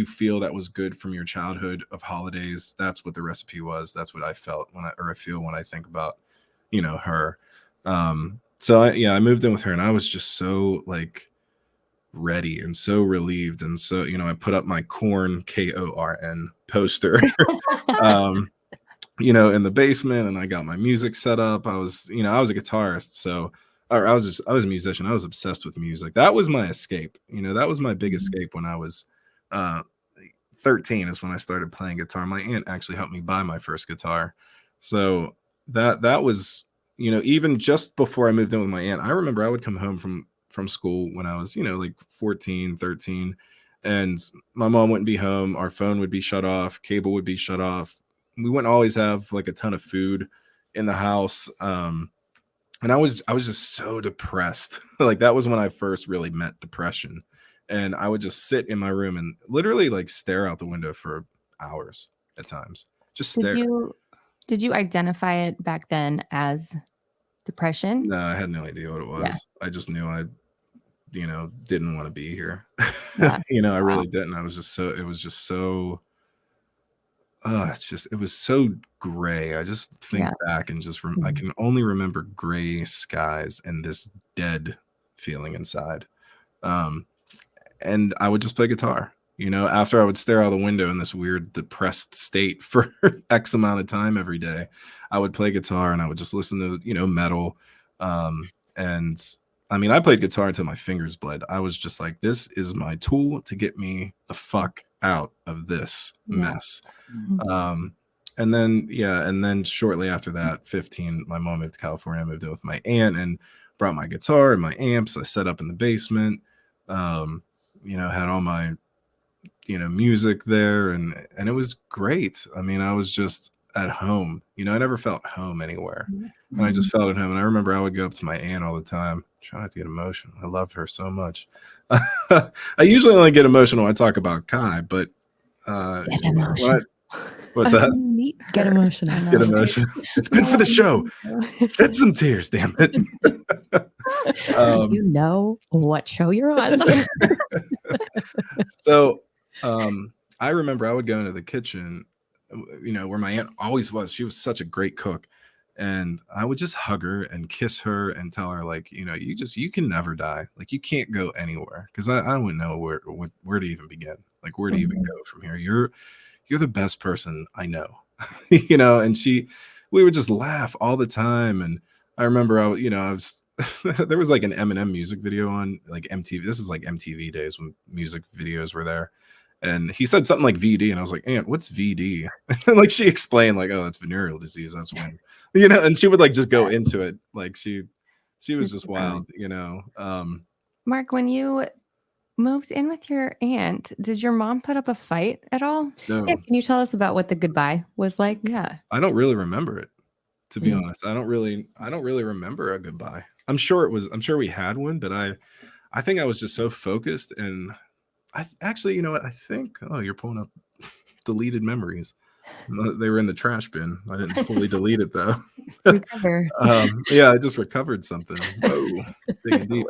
feel that was good from your childhood of holidays, that's what the recipe was. That's what I felt I feel when I think about, her. So I moved in with her and I was just so like ready and so relieved. And so, I put up my Korn, Korn poster, in the basement, and I got my music set up. I was a guitarist. So I was a musician. I was obsessed with music. That was my escape. That was my big escape when I was 13 is when I started playing guitar. My aunt actually helped me buy my first guitar. So that was, even just before I moved in with my aunt, I remember I would come home from school when I was, like 14, 13, and my mom wouldn't be home. Our phone would be shut off. Cable would be shut off. We wouldn't always have like a ton of food in the house. And I was just so depressed. Like that was when I first really met depression. And I would just sit in my room and literally like stare out the window for hours at times. Just stare. Did you identify it back then as depression? No, I had no idea what it was. Yeah. I just knew I, didn't want to be here. Yeah. I really didn't. It was so gray. I just think back and just, I can only remember gray skies and this dead feeling inside. And I would just play guitar, after I would stare out the window in this weird depressed state for X amount of time every day. I would play guitar and I would just listen to, metal. And I played guitar until my fingers bled. I was just like, this is my tool to get me the fuck out of this mess. And then shortly after that, 15, my mom moved to California. I moved in with my aunt and brought my guitar and my amps. I set up in the basement, had all my, music there, and it was great. I was just at home. I never felt home anywhere. And I just felt at home. And I remember I would go up to my aunt all the time. Try not to get emotional. I loved her so much. I usually only get emotional when I talk about Kai, but get emotional. What's that? Get emotional. Get emotional. It's good for the show. Shed some tears, damn it. Do you know what show you're on? So I remember I would go into the kitchen, where my aunt always was. She was such a great cook. And I would just hug her and kiss her and tell her, like, you can never die. Like, you can't go anywhere. Because I wouldn't know where to even begin. Like, where to even go from here. You're the best person I know. And we would just laugh all the time. And I remember I was there was like an Eminem music video on like MTV. This is like MTV days when music videos were there. And he said something like VD, and I was like, Aunt, what's VD? And like she explained, like, oh, that's venereal disease. That's when, and she would like just go into it. Like she was just wild, Mark, when you moved in with your aunt, did your mom put up a fight at all? No, Yeah, can you tell us about what the goodbye was like? Yeah. I don't really remember it, to be honest. I don't really remember a goodbye. I'm sure we had one, but I think I was just so focused. And I actually, you know what? I think, you're pulling up deleted memories. They were in the trash bin. I didn't fully delete it though. Recover. Yeah, I just recovered something. Whoa, digging deep.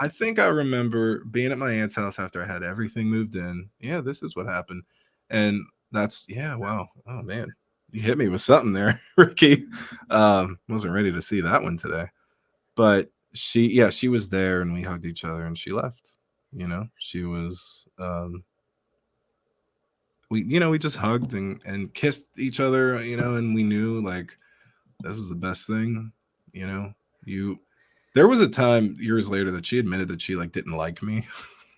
I think I remember being at my aunt's house after I had everything moved in. Yeah, this is what happened. And wow. Oh man, you hit me with something there, Ricky. Wasn't ready to see that one today. But she was there and we hugged each other and she left. She was we just hugged and kissed each other, and we knew like this is the best thing. There was a time years later that she admitted that she like didn't like me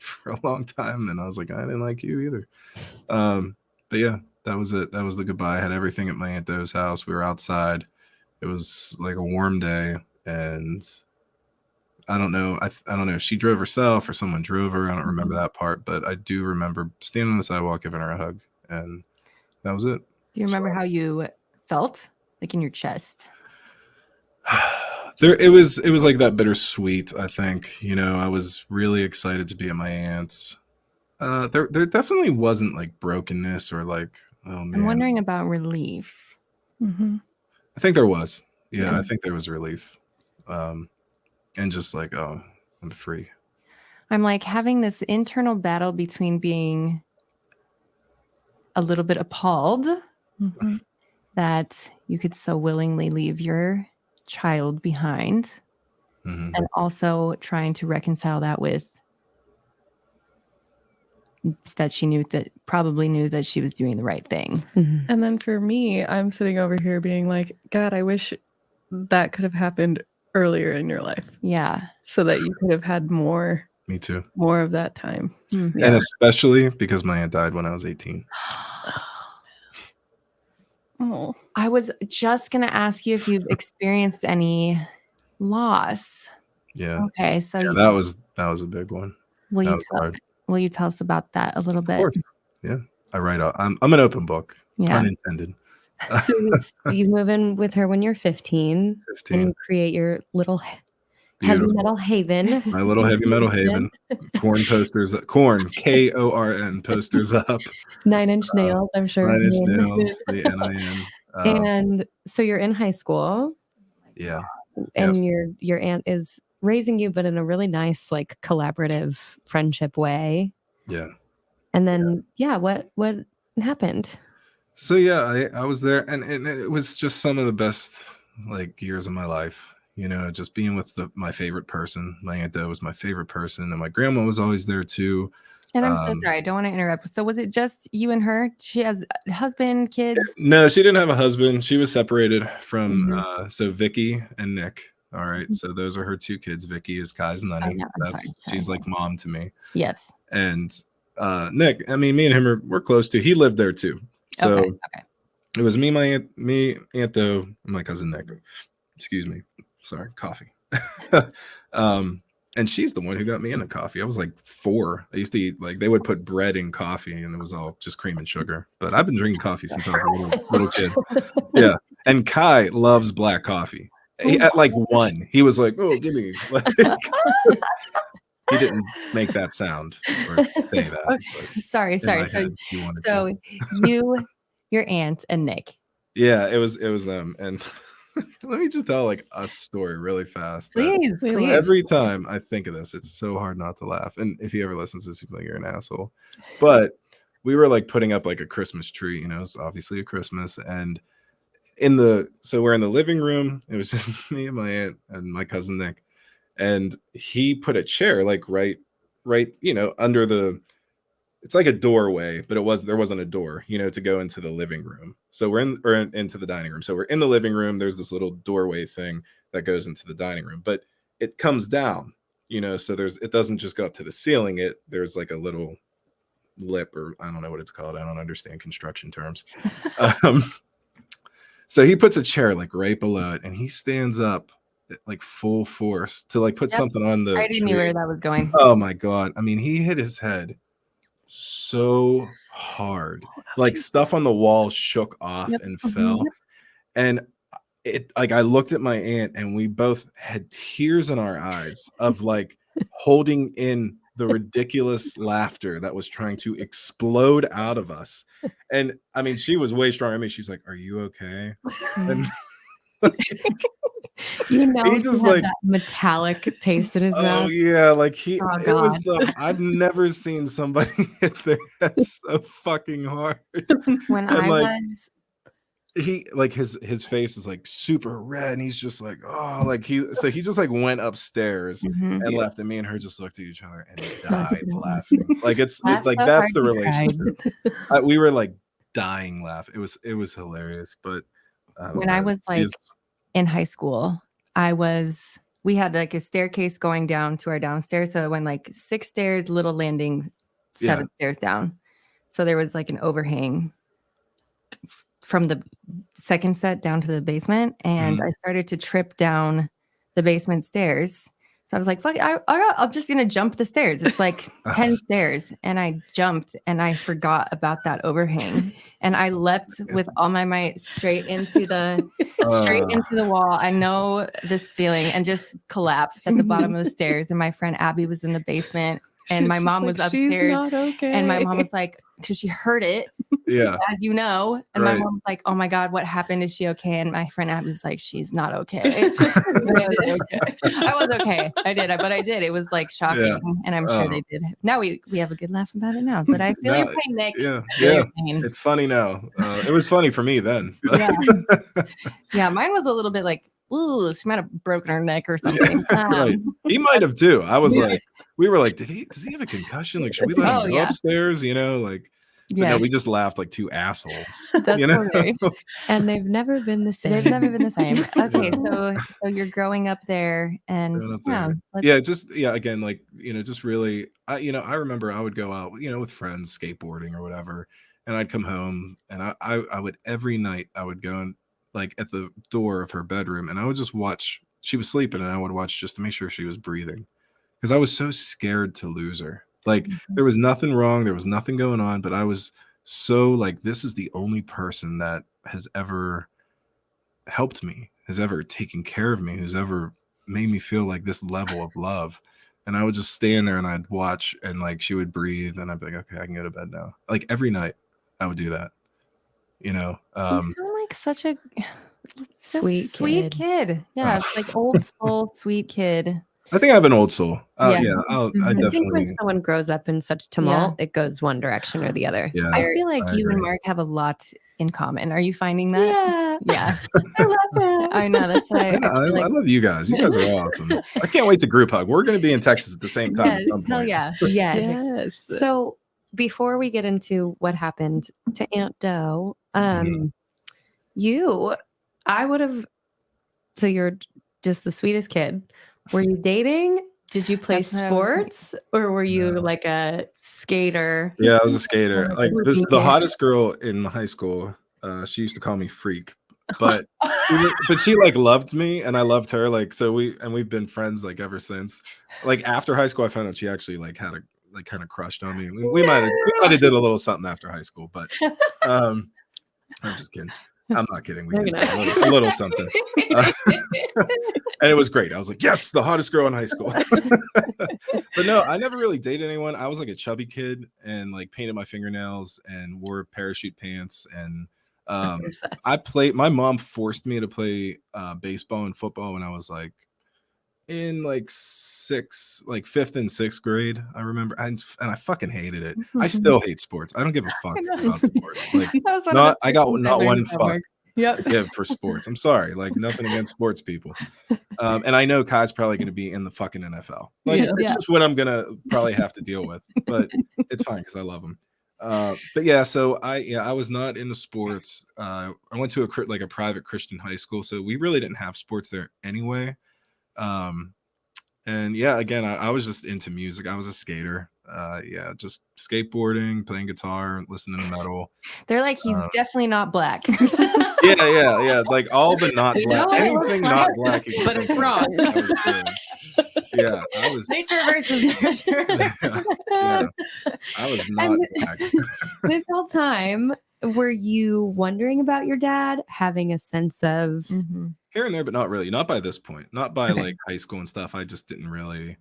for a long time, and I was like, I didn't like you either. But yeah, that was it. That was the goodbye. I had everything at my Aunt Do's house. We were outside. It was like a warm day, and I don't know. I don't know if she drove herself or someone drove her. I don't remember that part, but I do remember standing on the sidewalk, giving her a hug, and that was it. Do you remember how you felt, like in your chest? It was like that bittersweet. I think I was really excited to be at my aunt's. There definitely wasn't like brokenness or like, oh man. I'm wondering about relief. Mm-hmm. I think there was. Yeah, I think there was relief. And just like, oh, I'm free. I'm like having this internal battle between being a little bit appalled that you could so willingly leave your child behind, and also trying to reconcile that with that she probably knew that she was doing the right thing. And then for me, I'm sitting over here being like, God, I wish that could have happened earlier in your life. Yeah. So that you could have had more. Me too. More of that time. Mm-hmm. And especially because my aunt died when I was 18. Oh. I was just going to ask you if you've experienced any loss. Yeah. Okay. So that was a big one. Will you tell us about that a little bit? Of course. Yeah. I write out. I'm an open book. Yeah. Pun intended. So you move in with her when you're 15. And you create your little heavy metal haven. My little heavy metal haven. Corn posters. Corn. KORN posters up. 9 Inch Nails, I'm sure. 9 Inch Nails. The NIN. And so you're in high school. Yeah. And your aunt is raising you, but in a really nice, like collaborative friendship way. Yeah. And then, what happened? So yeah, I was there, and it was just some of the best like years of my life. Just being with my favorite person. My Aunt Do was my favorite person, and my grandma was always there too. And I'm so sorry, I don't want to interrupt. So was it just you and her? She has a husband, kids? No, she didn't have a husband. She was separated from so Vicky and Nick. All right, so those are her two kids. Vicky is Kai's nanny. She's like mom to me. Yes. And Nick, I mean, me and him we're close to. He lived there too. So okay. It was me, Aunt Do, and my cousin Nick. Excuse me. Sorry, coffee. And she's the one who got me into coffee. I was like 4. I used to eat, like, they would put bread in coffee and it was all just cream and sugar. But I've been drinking coffee since I was a little kid. Yeah. And Kai loves black coffee. At like 1, he was like, oh, give me. He didn't make that sound or say that. Okay. Sorry. So you, your aunt and Nick. Yeah, it was them. And let me just tell like a story really fast. Please, We please. Every time I think of this, it's so hard not to laugh. And if you ever listen to this, you think you're an asshole. But we were like putting up like a Christmas tree, you know, it's obviously a Christmas. And so we're in the living room. It was just me and my aunt and my cousin Nick. And he put a chair like right, you know, under it's like a doorway, but there wasn't a door, you know, to go into the living room. So we're into the dining room. So we're in the living room. There's this little doorway thing that goes into the dining room, but it comes down, you know, so it doesn't just go up to the ceiling. There's like a little lip, or I don't know what it's called. I don't understand construction terms. So he puts a chair like right below it, and he stands up at like full force to like put something on the I already knew where that was going. Oh my God. I mean, he hit his head so hard, like stuff on the wall shook off and fell. And I looked at my aunt, and we both had tears in our eyes of like holding in the ridiculous laughter that was trying to explode out of us. And I mean, she was way stronger. I mean, she's like, "Are you okay?" And You know, he he just had like that metallic taste in his oh mouth. yeah, like Oh, it was I've never seen somebody hit their head so fucking hard. When And I like was he like his face is like super red, and he's just like, oh, like he just like went upstairs Mhm. and left, and me and her just looked at each other and That's died good. laughing. Like Laughed like so that's hard the you relationship. We were like dying laugh. It was hilarious. But when I was like in high school, we had like a staircase going down to our downstairs. So it went like 6 stairs, little landing, 7 stairs down. So there was like an overhang from the second set down to the basement. And I started to trip down the basement stairs. So I was like, fuck, I'm just going to jump the stairs. It's like 10 stairs. And I jumped, and I forgot about that overhang. And I leapt with all my might straight into the wall. I know this feeling, and just collapsed at the bottom of the stairs. And my friend Abby was in the basement, and my mom was upstairs. And my mom was like, because she heard it, as you know. And my mom was like, oh my God, what happened? Is she okay? And my friend Abby was like, she's not okay. I was okay. I did. It was like shocking. And I'm sure they did. Now we have a good laugh about it now. But I feel your pain, Nick. Yeah. Your pain. It's funny now. It was funny for me then. Yeah, mine was a little bit like, ooh, she might have broken her neck or something. Right. He might have too. I was like, we were like, does he have a concussion? Like, should we let him go upstairs? You know, like, but no, we just laughed like two assholes. That's you know? hilarious. And they've never been the same. Okay, so you're growing up there, and again, like, you know, just really, I remember I would go out, you know, with friends skateboarding or whatever, and I'd come home, and I would every night I would go and like at the door of her bedroom, and I would just watch. She was sleeping, and I would watch just to make sure she was breathing, because I was so scared to lose her. Like, there was nothing wrong, there was nothing going on, but I was so like, this is the only person that has ever helped me, has ever taken care of me, who's ever made me feel like this level of love. And I would just stand there and I'd watch, and like she would breathe, and I'd be like, okay, I can go to bed now. Like every night I would do that, you know. You sound like such a sweet kid. Yeah, it's like old soul, sweet kid. I think I have an old soul. I I definitely think when someone grows up in such tumult, it goes one direction or the other. Yeah, I feel like you and Mark have a lot in common. Are you finding that? Yeah. I love it. I know, that's what I I love you guys. You guys are awesome. I can't wait to group hug. We're going to be in Texas at the same time. Yes, hell yeah. Yes. So before we get into what happened to Aunt Doe, so you're just the sweetest kid. Were you dating? Did you play sports, or were you like a skater? Yeah, I was a skater. Like the hottest girl in high school. She used to call me Freak, but she like loved me, and I loved her. Like, so we've been friends like ever since. Like after high school, I found out she actually like had a like kind of crushed on me. We might have did a little something after high school, but I'm just kidding. I'm not kidding. We did a little something. And it was great. I was like, yes, the hottest girl in high school. But no, I never really dated anyone. I was like a chubby kid, and like painted my fingernails and wore parachute pants. And My mom forced me to play baseball and football when I was like in like fifth and sixth grade. I remember, and I fucking hated it. I still hate sports. I don't give a fuck about sports. Like, I got not one fuck to give for sports. I'm sorry, like nothing against sports people. And I know Kai's probably going to be in the fucking NFL. Like, it's just what I'm gonna probably have to deal with, but it's fine because I love him. But yeah, so I was not into sports. I went to a private Christian high school, so we really didn't have sports there anyway. And yeah, again, I was just into music. I was a skater. Just skateboarding, playing guitar, listening to metal. They're like, he's definitely not black. yeah. Like all the not black, anything not black, but it's wrong. I was nature versus nurture. I was not black. This whole time, were you wondering about your dad, having a sense of here and there, but not really. Not by this point. Not by like high school and stuff. I just didn't really.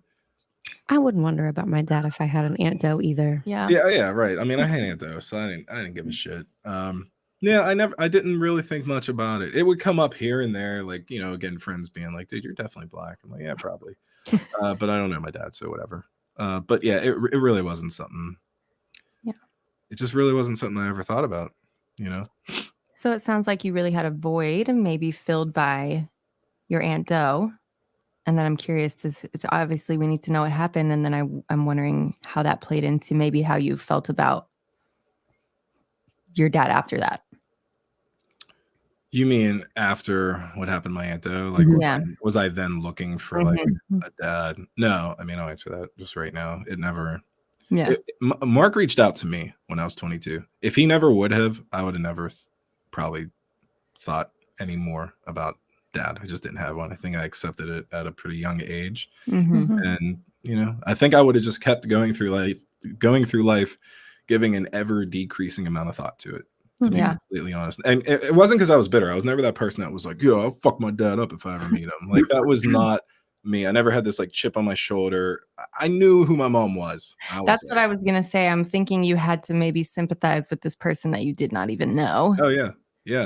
I wouldn't wonder about my dad if I had an Aunt Doe either. Yeah, right. I mean, I had Aunt Doe, so I didn't give a shit. I didn't really think much about it. It would come up here and there, like, again, friends being like, dude, you're definitely black. I'm like, yeah, probably. But I don't know my dad, so whatever. But yeah, it really wasn't something. Yeah. It just really wasn't something I ever thought about, So it sounds like you really had a void maybe filled by your Aunt Doe. And then I'm curious to obviously we need to know what happened. And then I'm wondering how that played into maybe how you felt about your dad after that. You mean after what happened to my Aunt Doe? Like, was I then looking for like a dad? No, I mean, I'll answer that just right now. It never. Yeah. Mark reached out to me when I was 22. If he never would have, I would have never probably thought any more about dad. I just didn't have one. I think I accepted it at a pretty young age. And, I think I would have just kept going through life, giving an ever decreasing amount of thought to it. To be completely honest. And it wasn't because I was bitter. I was never that person that was like, I'll fuck my dad up if I ever meet him. Like, that was not me. I never had this like chip on my shoulder. I knew who my mom was. That's what I was going to say. I'm thinking you had to maybe sympathize with this person that you did not even know. Oh, yeah.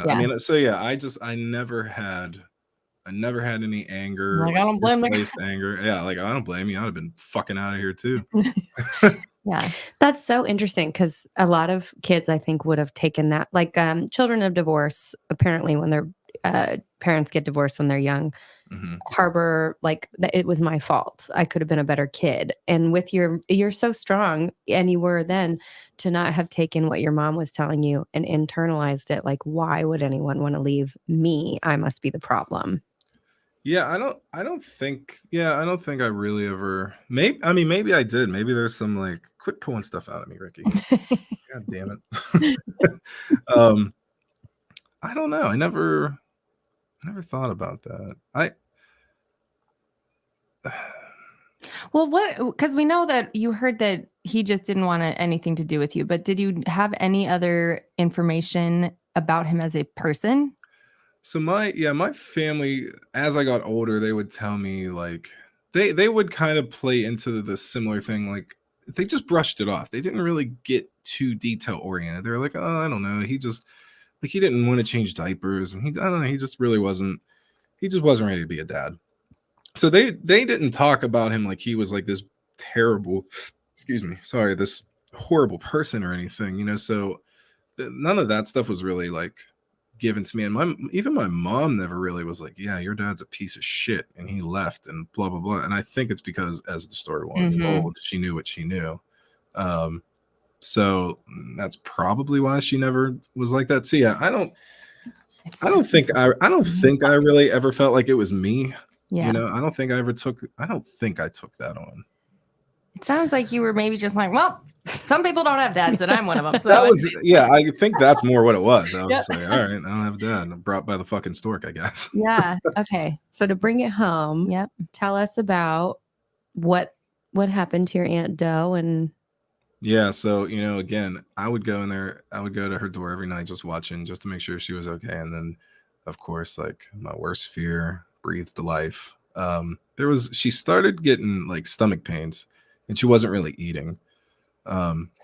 I mean, so yeah, I never had any anger. Like, I don't blame anger. Yeah, like, I don't blame you. I'd have been fucking out of here too. Yeah, that's so interesting because a lot of kids, I think, would have taken that. Like children of divorce, apparently, when their parents get divorced when they're young, harbor like it was my fault. I could have been a better kid. And with you're so strong, and you were then, to not have taken what your mom was telling you and internalized it. Like, why would anyone want to leave me? I must be the problem. Yeah, I don't think I really ever. Maybe I did. Maybe there's some like, quit pulling stuff out of me, Ricky. God damn it. I don't know. I never thought about that. Well, because we know that you heard that he just didn't want anything to do with you, but did you have any other information about him as a person? So my family, as I got older, they would tell me like they would kind of play into the similar thing. Like, they just brushed it off. They didn't really get too detail oriented. They were like, oh, I don't know. He just like, he didn't want to change diapers, and I don't know. He just wasn't ready to be a dad. So they didn't talk about him like he was like this terrible, this horrible person or anything, so none of that stuff was really like given to me. And even my mom never really was like, yeah, your dad's a piece of shit and he left and blah blah blah. And I think it's because as the story will unfold, she knew what she knew. So that's probably why she never was like that. So yeah, I don't think I really ever felt like it was me. Yeah. I don't think I took that on. It sounds like you were maybe just like, well, some people don't have dads, and I'm one of them. So I think that's more what it was. I was just like, all right, I don't have a dad. I'm brought by the fucking stork, I guess. Yeah. Okay. So to bring it home, tell us about what happened to your Aunt Doe. And yeah, so again, I would go in there. I would go to her door every night, just watching, just to make sure she was okay. And then, of course, like, my worst fear breathed to life. She started getting like stomach pains, and she wasn't really eating.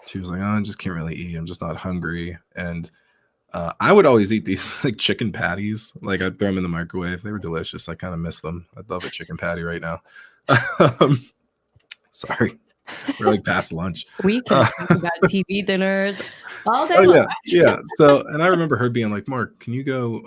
She was like, oh, I just can't really eat. I'm just not hungry. And I would always eat these like chicken patties. Like I'd throw them in the microwave. They were delicious. I kind of miss them. I'd love a chicken patty right now. um, sorry, we're like past lunch. We can talk about TV dinners all day Oh long. yeah. So, and I remember her being like, "Mark, can you go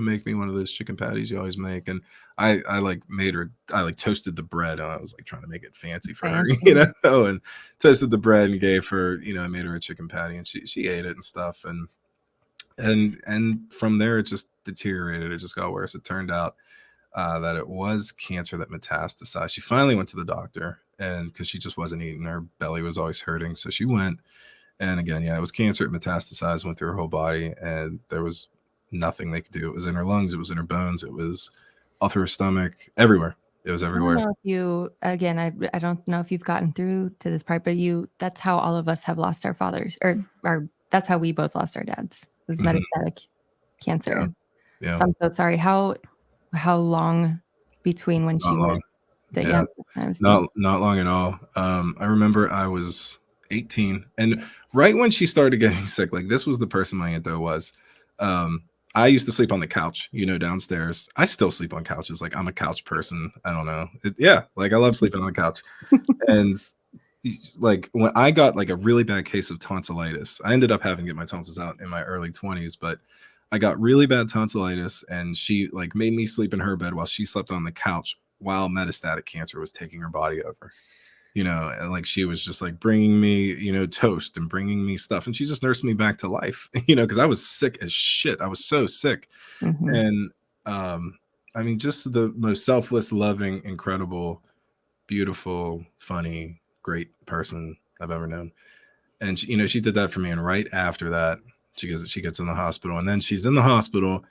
make me one of those chicken patties you always make?" And I like made her. I like toasted the bread. And I was like trying to make it fancy for her, you know, and toasted the bread and gave her, you know, I made her a chicken patty, and she ate it and stuff, and from there it just deteriorated. It just got worse. It turned out that it was cancer that metastasized. She finally went to the doctor, and because she just wasn't eating, her belly was always hurting, so she went. And again, yeah, it was cancer. It metastasized, went through her whole body, and there was nothing they could do. It was in her lungs, it was in her bones, it was all through her stomach, everywhere. It was everywhere. I don't know if you, again, I don't know if you've gotten through to this part, but that's how all of us have lost our fathers, or that's how we both lost our dads. It was metastatic cancer. Yeah. So I'm so sorry. How long between when she was? Not long at all. I remember I was 18, and right when she started getting sick, like this was the person my aunt though was. I used to sleep on the couch, you know, downstairs. I still sleep on couches. Like I'm a couch person. I don't know. Like I love sleeping on the couch. And like when I got like a really bad case of tonsillitis, I ended up having to get my tonsils out in my early 20s, but I got really bad tonsillitis, and she like made me sleep in her bed while she slept on the couch while metastatic cancer was taking her body over, you know, and like she was just like bringing me, you know, toast and bringing me stuff, and she just nursed me back to life, you know, because I was sick as shit. I was so sick. And I mean, just the most selfless, loving, incredible, beautiful, funny, great person I've ever known. And she, you know, she did that for me, and right after that she gets in the hospital, and then she's in the hospital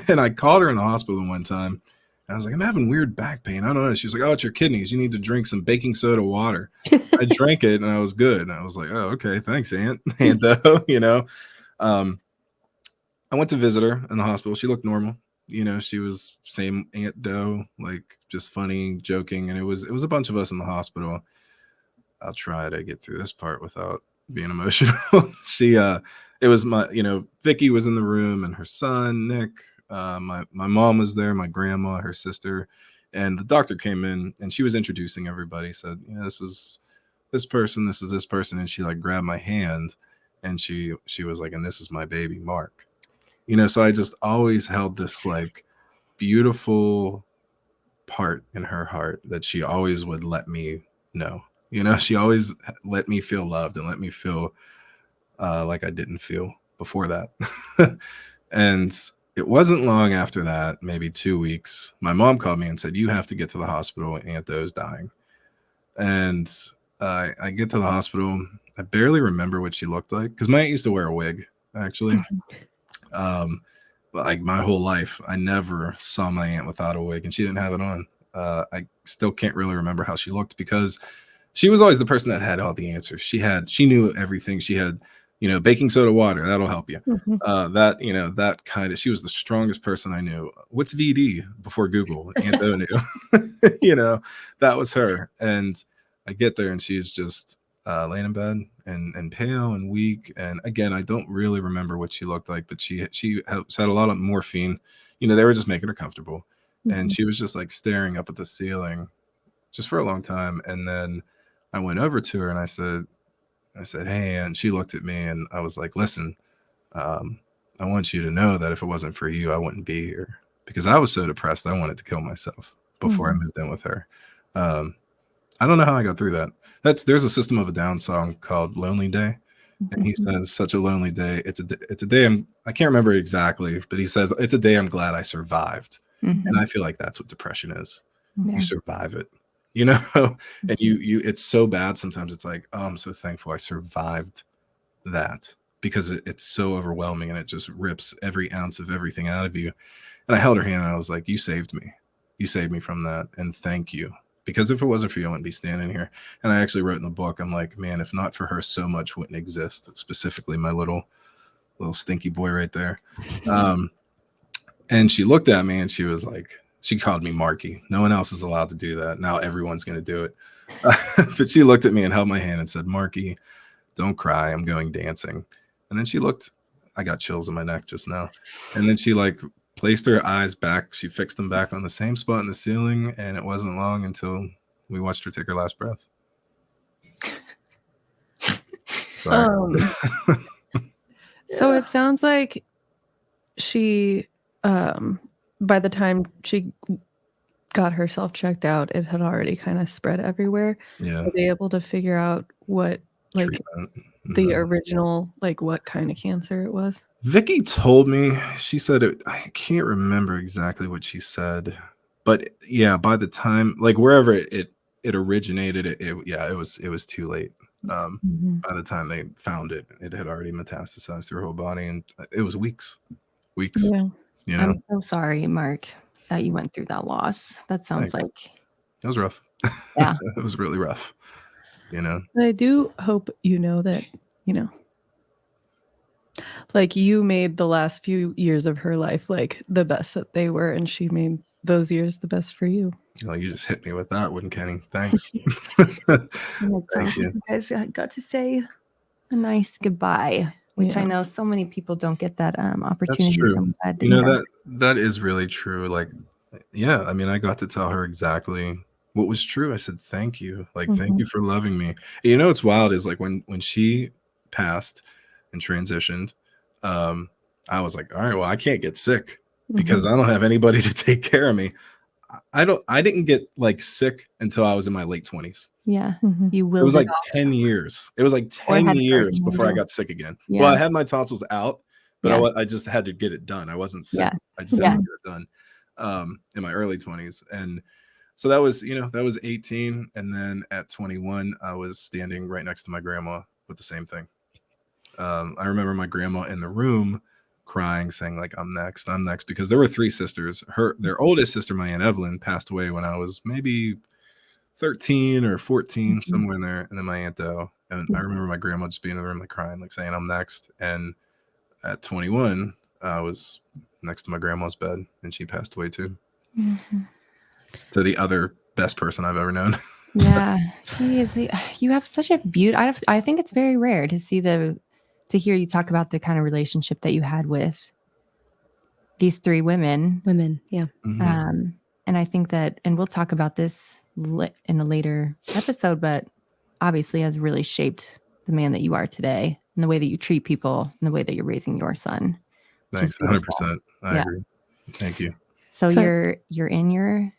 and I called her in the hospital one time. I was like, I'm having weird back pain. I don't know. She was like, oh, it's your kidneys. You need to drink some baking soda water. I drank it and I was good. And I was like, oh, okay. Thanks, Aunt Doe, you know. I went to visit her in the hospital. She looked normal. You know, she was same Aunt Doe, like just funny, joking. And it was a bunch of us in the hospital. I'll try to get through this part without being emotional. It was my, you know, Vicky was in the room, and her son, Nick, my mom was there, my grandma, her sister, and the doctor came in, and she was introducing everybody, said, you know, this is this person, this is this person, and she like grabbed my hand, and she was like, and this is my baby Mark, you know. So I just always held this like beautiful part in her heart that she always would let me know, you know. She always let me feel loved and let me feel like I didn't feel before that. And it wasn't long after that, maybe 2 weeks, my mom called me and said, you have to get to the hospital. Aunt Doe's dying. And I get to the hospital. I barely remember what she looked like, because my aunt used to wear a wig, actually. Like my whole life, I never saw my aunt without a wig, and she didn't have it on. I still can't really remember how she looked, because she was always the person that had all the answers. She knew everything. She had, you know, baking soda water, that'll help you. That, you know, that kind of, she was the strongest person I knew. What's VD before Google? Aunt Doe knew. You know, that was her. And I get there, and she's just laying in bed and pale and weak. And again, I don't really remember what she looked like, but she had a lot of morphine. You know, they were just making her comfortable. And she was just like staring up at the ceiling just for a long time. And then I went over to her and I said, hey, and she looked at me, and I was like, listen, I want you to know that if it wasn't for you, I wouldn't be here, because I was so depressed. I wanted to kill myself before I moved in with her. I don't know how I got through that. There's a System of a Down song called Lonely Day. And he says, such a lonely day. It's a day I can't remember exactly, but he says, it's a day I'm glad I survived. And I feel like that's what depression is. You survive it, you know. And you it's so bad sometimes. It's like, oh, I'm so thankful I survived that, because it's so overwhelming, and it just rips every ounce of everything out of you. And I held her hand, and I was like, you saved me from that, and thank you, because if it wasn't for you, I wouldn't be standing here. And I actually wrote in the book, I'm like, man, if not for her, so much wouldn't exist, specifically my little stinky boy right there. And she looked at me, and she was like, she called me Marky. No one else is allowed to do that. Now everyone's going to do it. But she looked at me and held my hand and said, Marky, don't cry. I'm going dancing. And then she looked I got chills in my neck just now. And then she like placed her eyes back. She fixed them back on the same spot in the ceiling, and it wasn't long until we watched her take her last breath. Sorry. So it sounds like she, by the time she got herself checked out, it had already kind of spread everywhere. Yeah. Were they able to figure out what, like, Treatment. the original, like, what kind of cancer it was? Vicky told me, she said it, I can't remember exactly what she said, but yeah, by the time, like wherever it originated, it was too late. By the time they found it, it had already metastasized through her whole body, and it was weeks. Yeah. You know, I'm so sorry, Mark, that you went through that loss. That sounds Thanks. like it was rough. Yeah. It was really rough. You know, But I do hope you know that, you know, like you made the last few years of her life like the best that they were, and she made those years the best for you. you just hit me with that one, Kenny. Thanks. Thank you. You guys got to say a nice goodbye, which I know so many people don't get that opportunity. That's true. So I'm glad that You know, that is really true. Like, yeah, I mean, I got to tell her exactly what was true. I said, thank you. Like, thank you for loving me. And you know, what's wild is like when she passed and transitioned, I was like, all right, well, I can't get sick because I don't have anybody to take care of me. I didn't get like sick until I was in my late 20s. Yeah. You will. It was like 10 years. It was like 10 years before I got sick again. Yeah. Well, I had my tonsils out, but I just had to get it done. I wasn't sick. I just had to get it done in my early 20s. And so that was, that was 18. And then at 21, I was standing right next to my grandma with the same thing. I remember my grandma in the room crying, saying like, I'm next, because there were 3 sisters. Their oldest sister, my Aunt Evelyn, passed away when I was maybe 13 or 14, somewhere in there. And then my Aunt Do. And I remember my grandma just being in the room, like crying, like saying, I'm next. And at 21, I was next to my grandma's bed, and she passed away too. So the other best person I've ever known. Yeah. Jeez, you have such a I think it's very rare to see to hear you talk about the kind of relationship that you had with these 3 women. Yeah. And I think that, and we'll talk about this in a later episode, but obviously has really shaped the man that you are today, and the way that you treat people, and the way that you're raising your son. Thanks. 100%. I agree. Thank you. So you're in your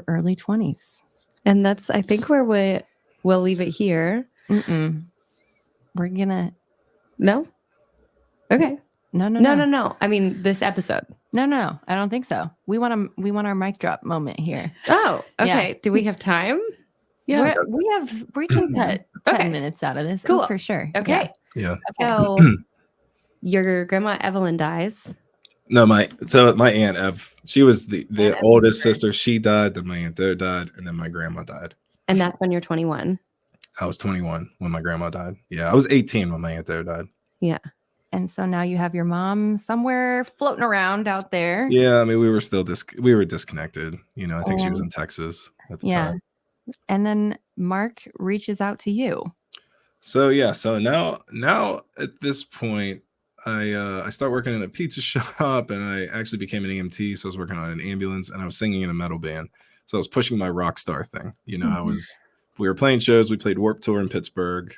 early 20s. And that's, I think, where we'll leave it here. We're gonna. No? Okay. No. I mean, this episode. No. I don't think so. We want our mic drop moment here. Oh, okay. Yeah. Do we have time? Yeah. We can cut 10 minutes out of this. Cool. For sure. Okay. Yeah. So your grandma Evelyn dies. No, my Aunt Ev, she was the oldest sister. She died, then my Aunt Do died, and then my grandma died. And that's when you're 21. I was 21 when my grandma died. Yeah, I was 18 when my Aunt Do died. Yeah. And so now you have your mom somewhere floating around out there. Yeah, I mean, we were still disconnected. I think she was in Texas at the time. And then Mark reaches out to you. So now at this point, I start working in a pizza shop, and I actually became an EMT. So I was working on an ambulance, and I was singing in a metal band. So I was pushing my rock star thing. We were playing shows. We played Warped Tour in Pittsburgh.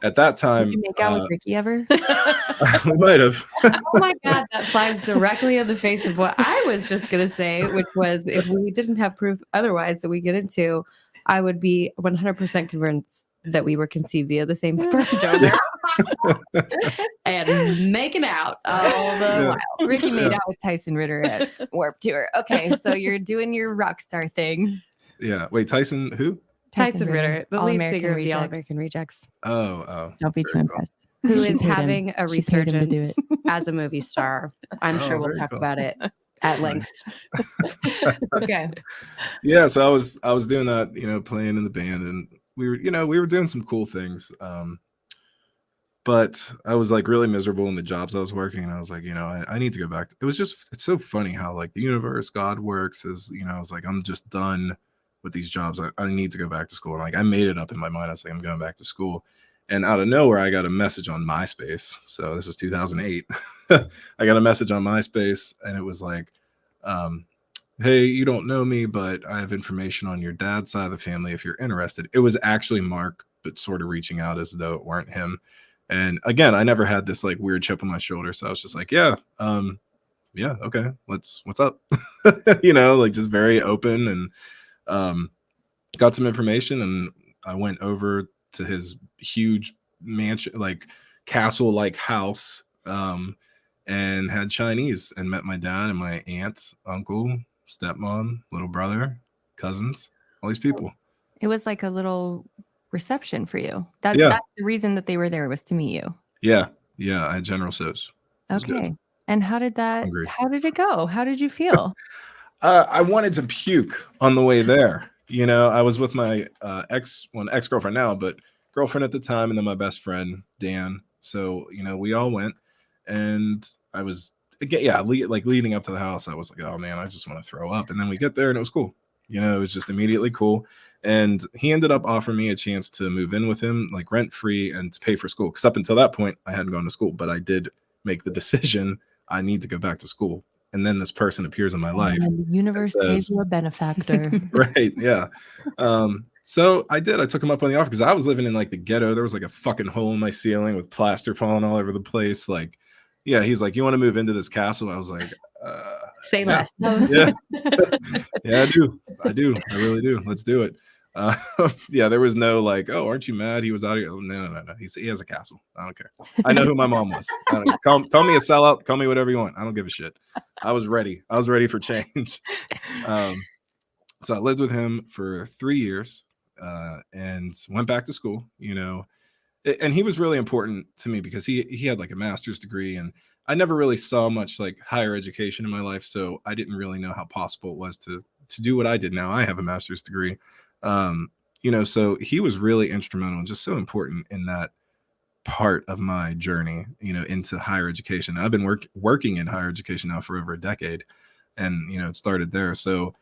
At that time, did you make out with Ricky ever? We might have. Oh my God, that flies directly in the face of what I was just going to say, which was, if we didn't have proof otherwise that we get into, I would be 100% convinced that we were conceived via the same sperm donor and making out all the while. Ricky made out with Tyson Ritter at Warped Tour. Okay, so you're doing your rock star thing. Yeah. Wait, Tyson who? Tyson Ritter, the lead singer of the Rejects. All American Rejects. Oh. Don't be too impressed. Who She is paid him. having a She paid him to do resurgence as a movie star. I'm sure we'll very talk cool. about it at length. Okay. Yeah, so I was doing that, playing in the band, and we were doing some cool things. But I was like really miserable in the jobs I was working, and I was like, I need to go back. It's so funny how like the universe, God works is, I was like, I'm just done with these jobs. I need to go back to school. And like I made it up in my mind. I was like, I'm going back to school. And out of nowhere, I got a message on MySpace. So this is 2008. I got a message on MySpace, and it was like, hey, you don't know me, but I have information on your dad's side of the family if you're interested. It was actually Mark, but sort of reaching out as though it weren't him. And again, I never had this like weird chip on my shoulder. So I was just like, yeah, okay, what's up? Like just very open, and got some information, and I went over to his huge mansion, like castle-like house, and had Chinese and met my dad and my aunt, uncle, stepmom, little brother, cousins, all these people. It was like a little reception for you. That's the reason that they were there, was to meet you. Yeah. I had General So's. Okay. And how did it go? How did you feel? I wanted to puke on the way there. I was with my ex-girlfriend now, but girlfriend at the time, and then my best friend, Dan. So, we all went, and I was, again, leading up to the house, I was like, oh man, I just want to throw up. And then we get there and it was cool. It was just immediately cool. And he ended up offering me a chance to move in with him, like rent free, and to pay for school. Because up until that point, I hadn't gone to school, but I did make the decision I need to go back to school. And then this person appears in my life. And the universe gave you a benefactor. Right. Yeah. So I did. I took him up on the offer because I was living in like the ghetto. There was like a fucking hole in my ceiling with plaster falling all over the place. Like, yeah, he's like, you want to move into this castle? I was like, say less. Yeah. Yeah, I do. I really do. Let's do it. Yeah, there was no like, oh, aren't you mad he was out here? No. He has a castle. I don't care. I know who my mom was. I don't call me a sellout. Call me whatever you want. I don't give a shit. I was ready. I was ready for change. So I lived with him for 3 years, and went back to school. And he was really important to me because he had like a master's degree, and I never really saw much like higher education in my life, so I didn't really know how possible it was to do what I did. Now I have a master's degree. So he was really instrumental and just so important in that part of my journey, into higher education. I've been working in higher education now for over a decade, and it started there. So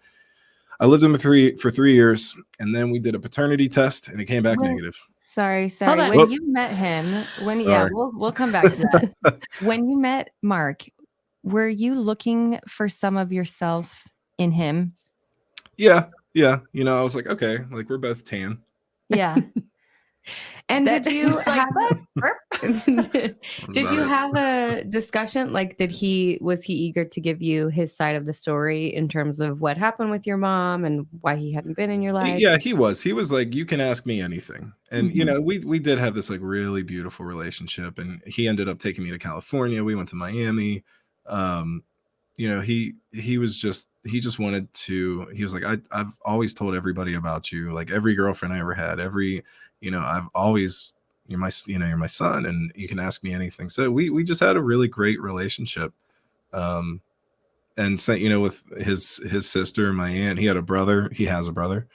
I lived with him for 3 years, and then we did a paternity test, and it came back negative. Sorry. When you met him, we'll come back to that. When you met Mark, were you looking for some of yourself in him? Yeah. I was like, okay, like we're both tan. Yeah. And did you have a discussion? Like, was he eager to give you his side of the story in terms of what happened with your mom and why he hadn't been in your life? Yeah, he was like, you can ask me anything. And, we did have this like really beautiful relationship, and he ended up taking me to California. We went to Miami. He just wanted to, he was like, I've always told everybody about you. Like every girlfriend I ever had, I've always, you're my son, and you can ask me anything. So we just had a really great relationship. And so, with his sister, my aunt, he has a brother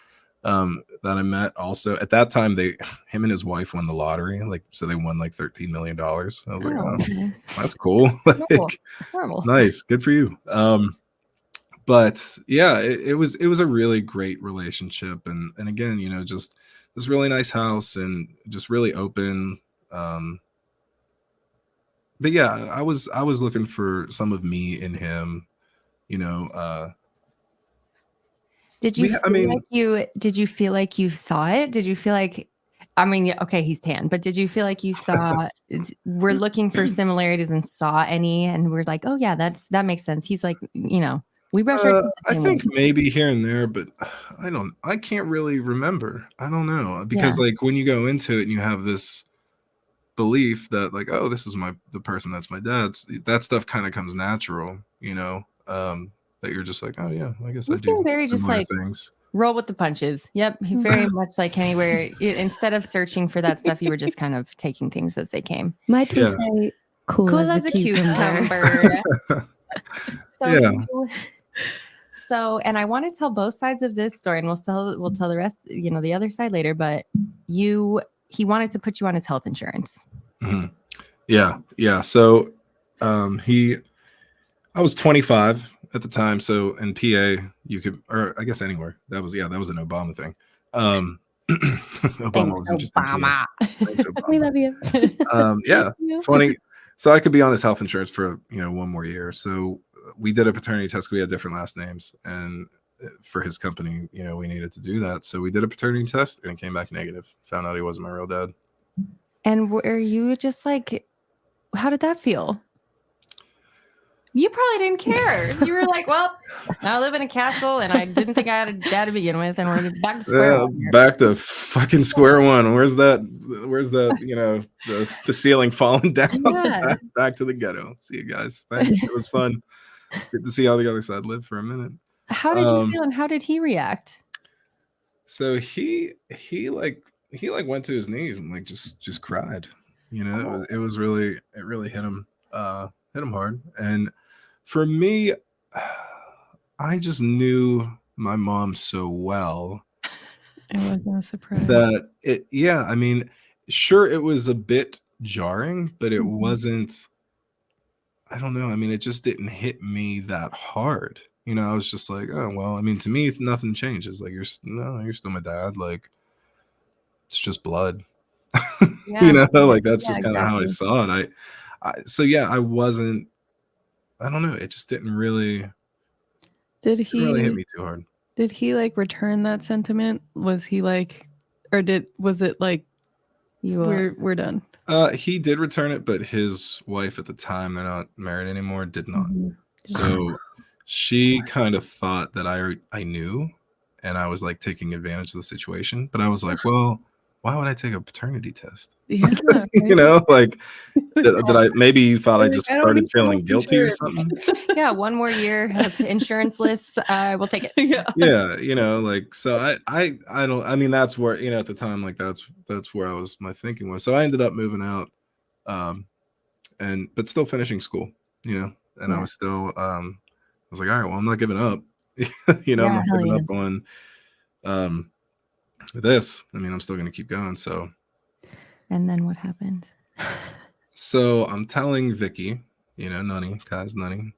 that I met also. At that time, him and his wife won the lottery. Like, so they won like $13 million. I was like, oh, that's cool. Like, nice. Good for you. But yeah, it was a really great relationship. And again, just this really nice house and just really open. But yeah, I was looking for some of me in him, Did you feel like you saw it? Did you feel like, okay, he's tan, but did you feel like you saw, we're looking for similarities and saw any, and we're like, oh yeah, that makes sense. He's like, we brush our teeth the same I think way. maybe here and there, but I can't really remember. I don't know, because like when you go into it and you have this belief that like, oh, this is the person that's my dad's, that stuff kind of comes natural, that you're just like, oh yeah, I guess I do. Very just like things. Roll with the punches. Yep, very much like Kenny, where instead of searching for that stuff, you were just kind of taking things as they came. Might we say cool as a cucumber. So, and I want to tell both sides of this story, and we'll tell the rest, the other side later. But he wanted to put you on his health insurance. Mm-hmm. Yeah. So, I was 25 at the time. So in PA, you could, or I guess anywhere. That was an Obama thing. Obama was interesting. Obama. Thanks, Obama. We love you. Yeah, you. 20. So I could be on his health insurance for, one more year. So we did a paternity test. We had different last names, and for his company, we needed to do that. So we did a paternity test, and it came back negative. Found out he wasn't my real dad. And were you just like, how did that feel? You probably didn't care. You were like, well, I live in a castle and I didn't think I had a dad to begin with. And we're back to square one here. Back to fucking square one. Where's that, the ceiling falling down? Yeah. Back to the ghetto. See you guys. Thanks. It was fun. Good to see how the other side lived for a minute. How did you feel and how did he react? So he went to his knees and like just cried. It really hit him hard. And for me, I just knew my mom so well. It wasn't a surprise. That sure, it was a bit jarring, but it wasn't, I don't know. It just didn't hit me that hard. I was just like, oh, well, to me, nothing changes. Like, you're still my dad. Like, it's just blood. Yeah. Like that's just kind of how I exactly. saw it. I wasn't, I don't know. It just didn't really hit me too hard. Did he like return that sentiment? Was he like, or was it like, we're done? He did return it, but his wife at the time, they're not married anymore, did not. So she kind of thought that I knew, and I was like taking advantage of the situation. But I was like, well, why would I take a paternity test? Yeah, like did I? Maybe you thought I just I don't started need feeling health guilty or insurance. something. Yeah, one more year of insurance lists. We'll take it. Yeah. Yeah, like so. I don't. That's where at the time, like that's where my thinking was. So I ended up moving out, but still finishing school. And I was still. I was like, all right, well, I'm not giving up. I'm not giving up on this. I'm still going to keep going. So. And then what happened? So I'm telling Vicky, Nunny, Kai's Nunny,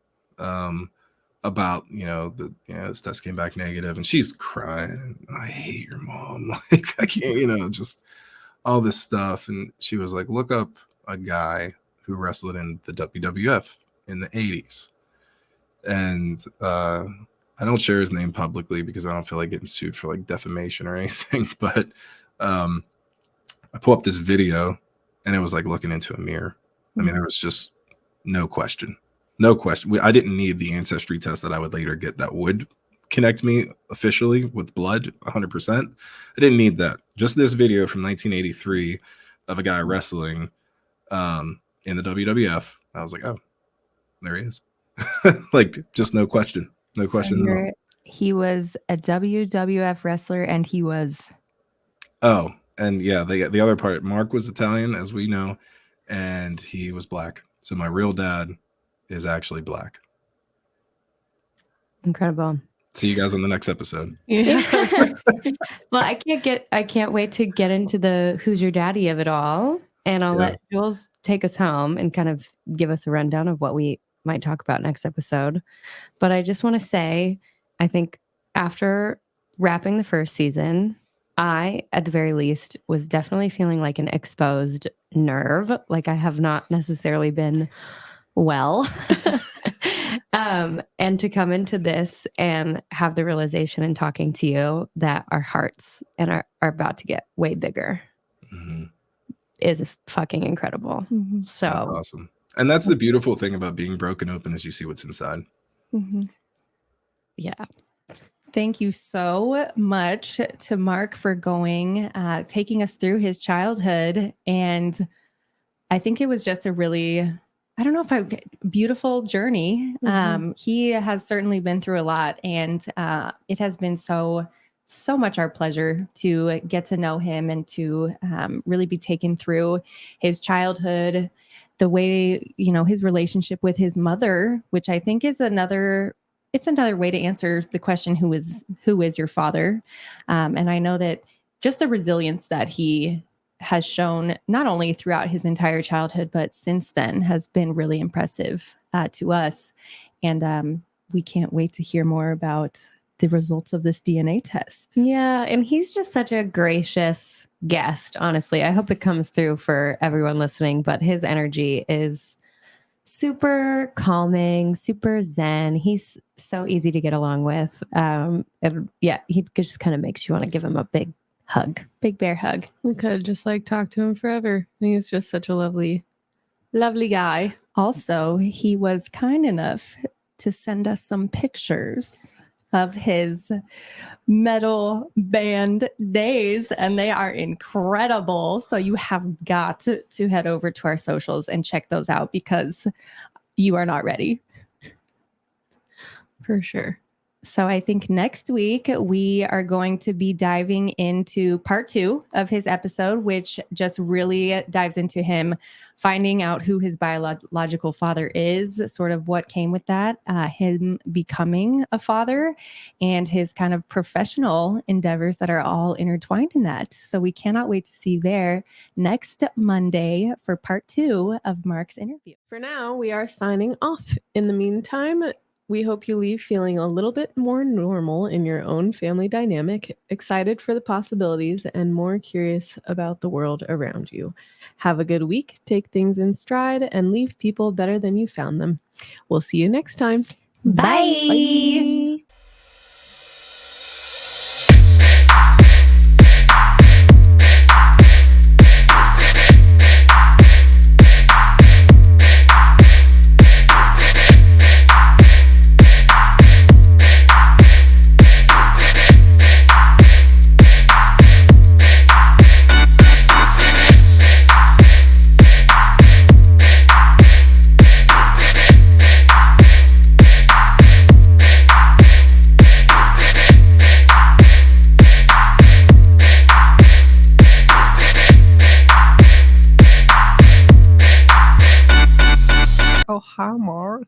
about, this test came back negative, and she's crying. I hate your mom. Like, I can't, just all this stuff. And she was like, look up a guy who wrestled in the WWF in the 80s. And I don't share his name publicly because I don't feel like getting sued for like defamation or anything. But I pull up this video, and it was like looking into a mirror. There was just no question. I didn't need the ancestry test that I would later get that would connect me officially with blood 100%. I didn't need that. Just this video from 1983 of a guy wrestling in the WWF. I was like, oh, there he is. Like, just no question. No question at all. He was a WWF wrestler, and he was. Oh, and yeah, the other part, Mark was Italian, as we know, and he was black. So my real dad is actually black. Incredible. See you guys on the next episode. Yeah. Well, I can't wait to get into the who's your daddy of it all. And I'll let Jules take us home and kind of give us a rundown of what we might talk about next episode. But I just want to say, I think after wrapping the first season, I, at the very least, was definitely feeling like an exposed nerve. Like I have not necessarily been well. And to come into this and have the realization and talking to you that our hearts and are about to get way bigger is fucking incredible. So that's awesome. And that's the beautiful thing about being broken open is you see what's inside. Yeah. Thank you so much to Mark for taking us through his childhood. And I think it was just a really, beautiful journey. He has certainly been through a lot, and it has been so much our pleasure to get to know him and to really be taken through his childhood, the way, his relationship with his mother, which I think is another way to answer the question, who is your father? And I know that just the resilience that he has shown, not only throughout his entire childhood, but since then, has been really impressive to us. And we can't wait to hear more about the results of this DNA test. Yeah, and he's just such a gracious guest, honestly. I hope it comes through for everyone listening, but his energy is super calming, super zen. He's so easy to get along with. And yeah, he just kind of makes you want to give him a big hug, big bear hug. We could just like talk to him forever. He's just such a lovely guy. Also, he was kind enough to send us some pictures of his metal band days, and they are incredible. So you have got to head over to our socials and check those out because you are not ready. For sure. So I think next week we are going to be diving into part 2 of his episode, which just really dives into him finding out who his biological father is, sort of what came with that, him becoming a father, and his kind of professional endeavors that are all intertwined in that. So we cannot wait to see you there next Monday for part 2 of Mark's interview. For now, we are signing off. In the meantime, we hope you leave feeling a little bit more normal in your own family dynamic, excited for the possibilities, and more curious about the world around you. Have a good week, take things in stride, and leave people better than you found them. We'll see you next time. Bye. Bye. Oh, hi, Mark.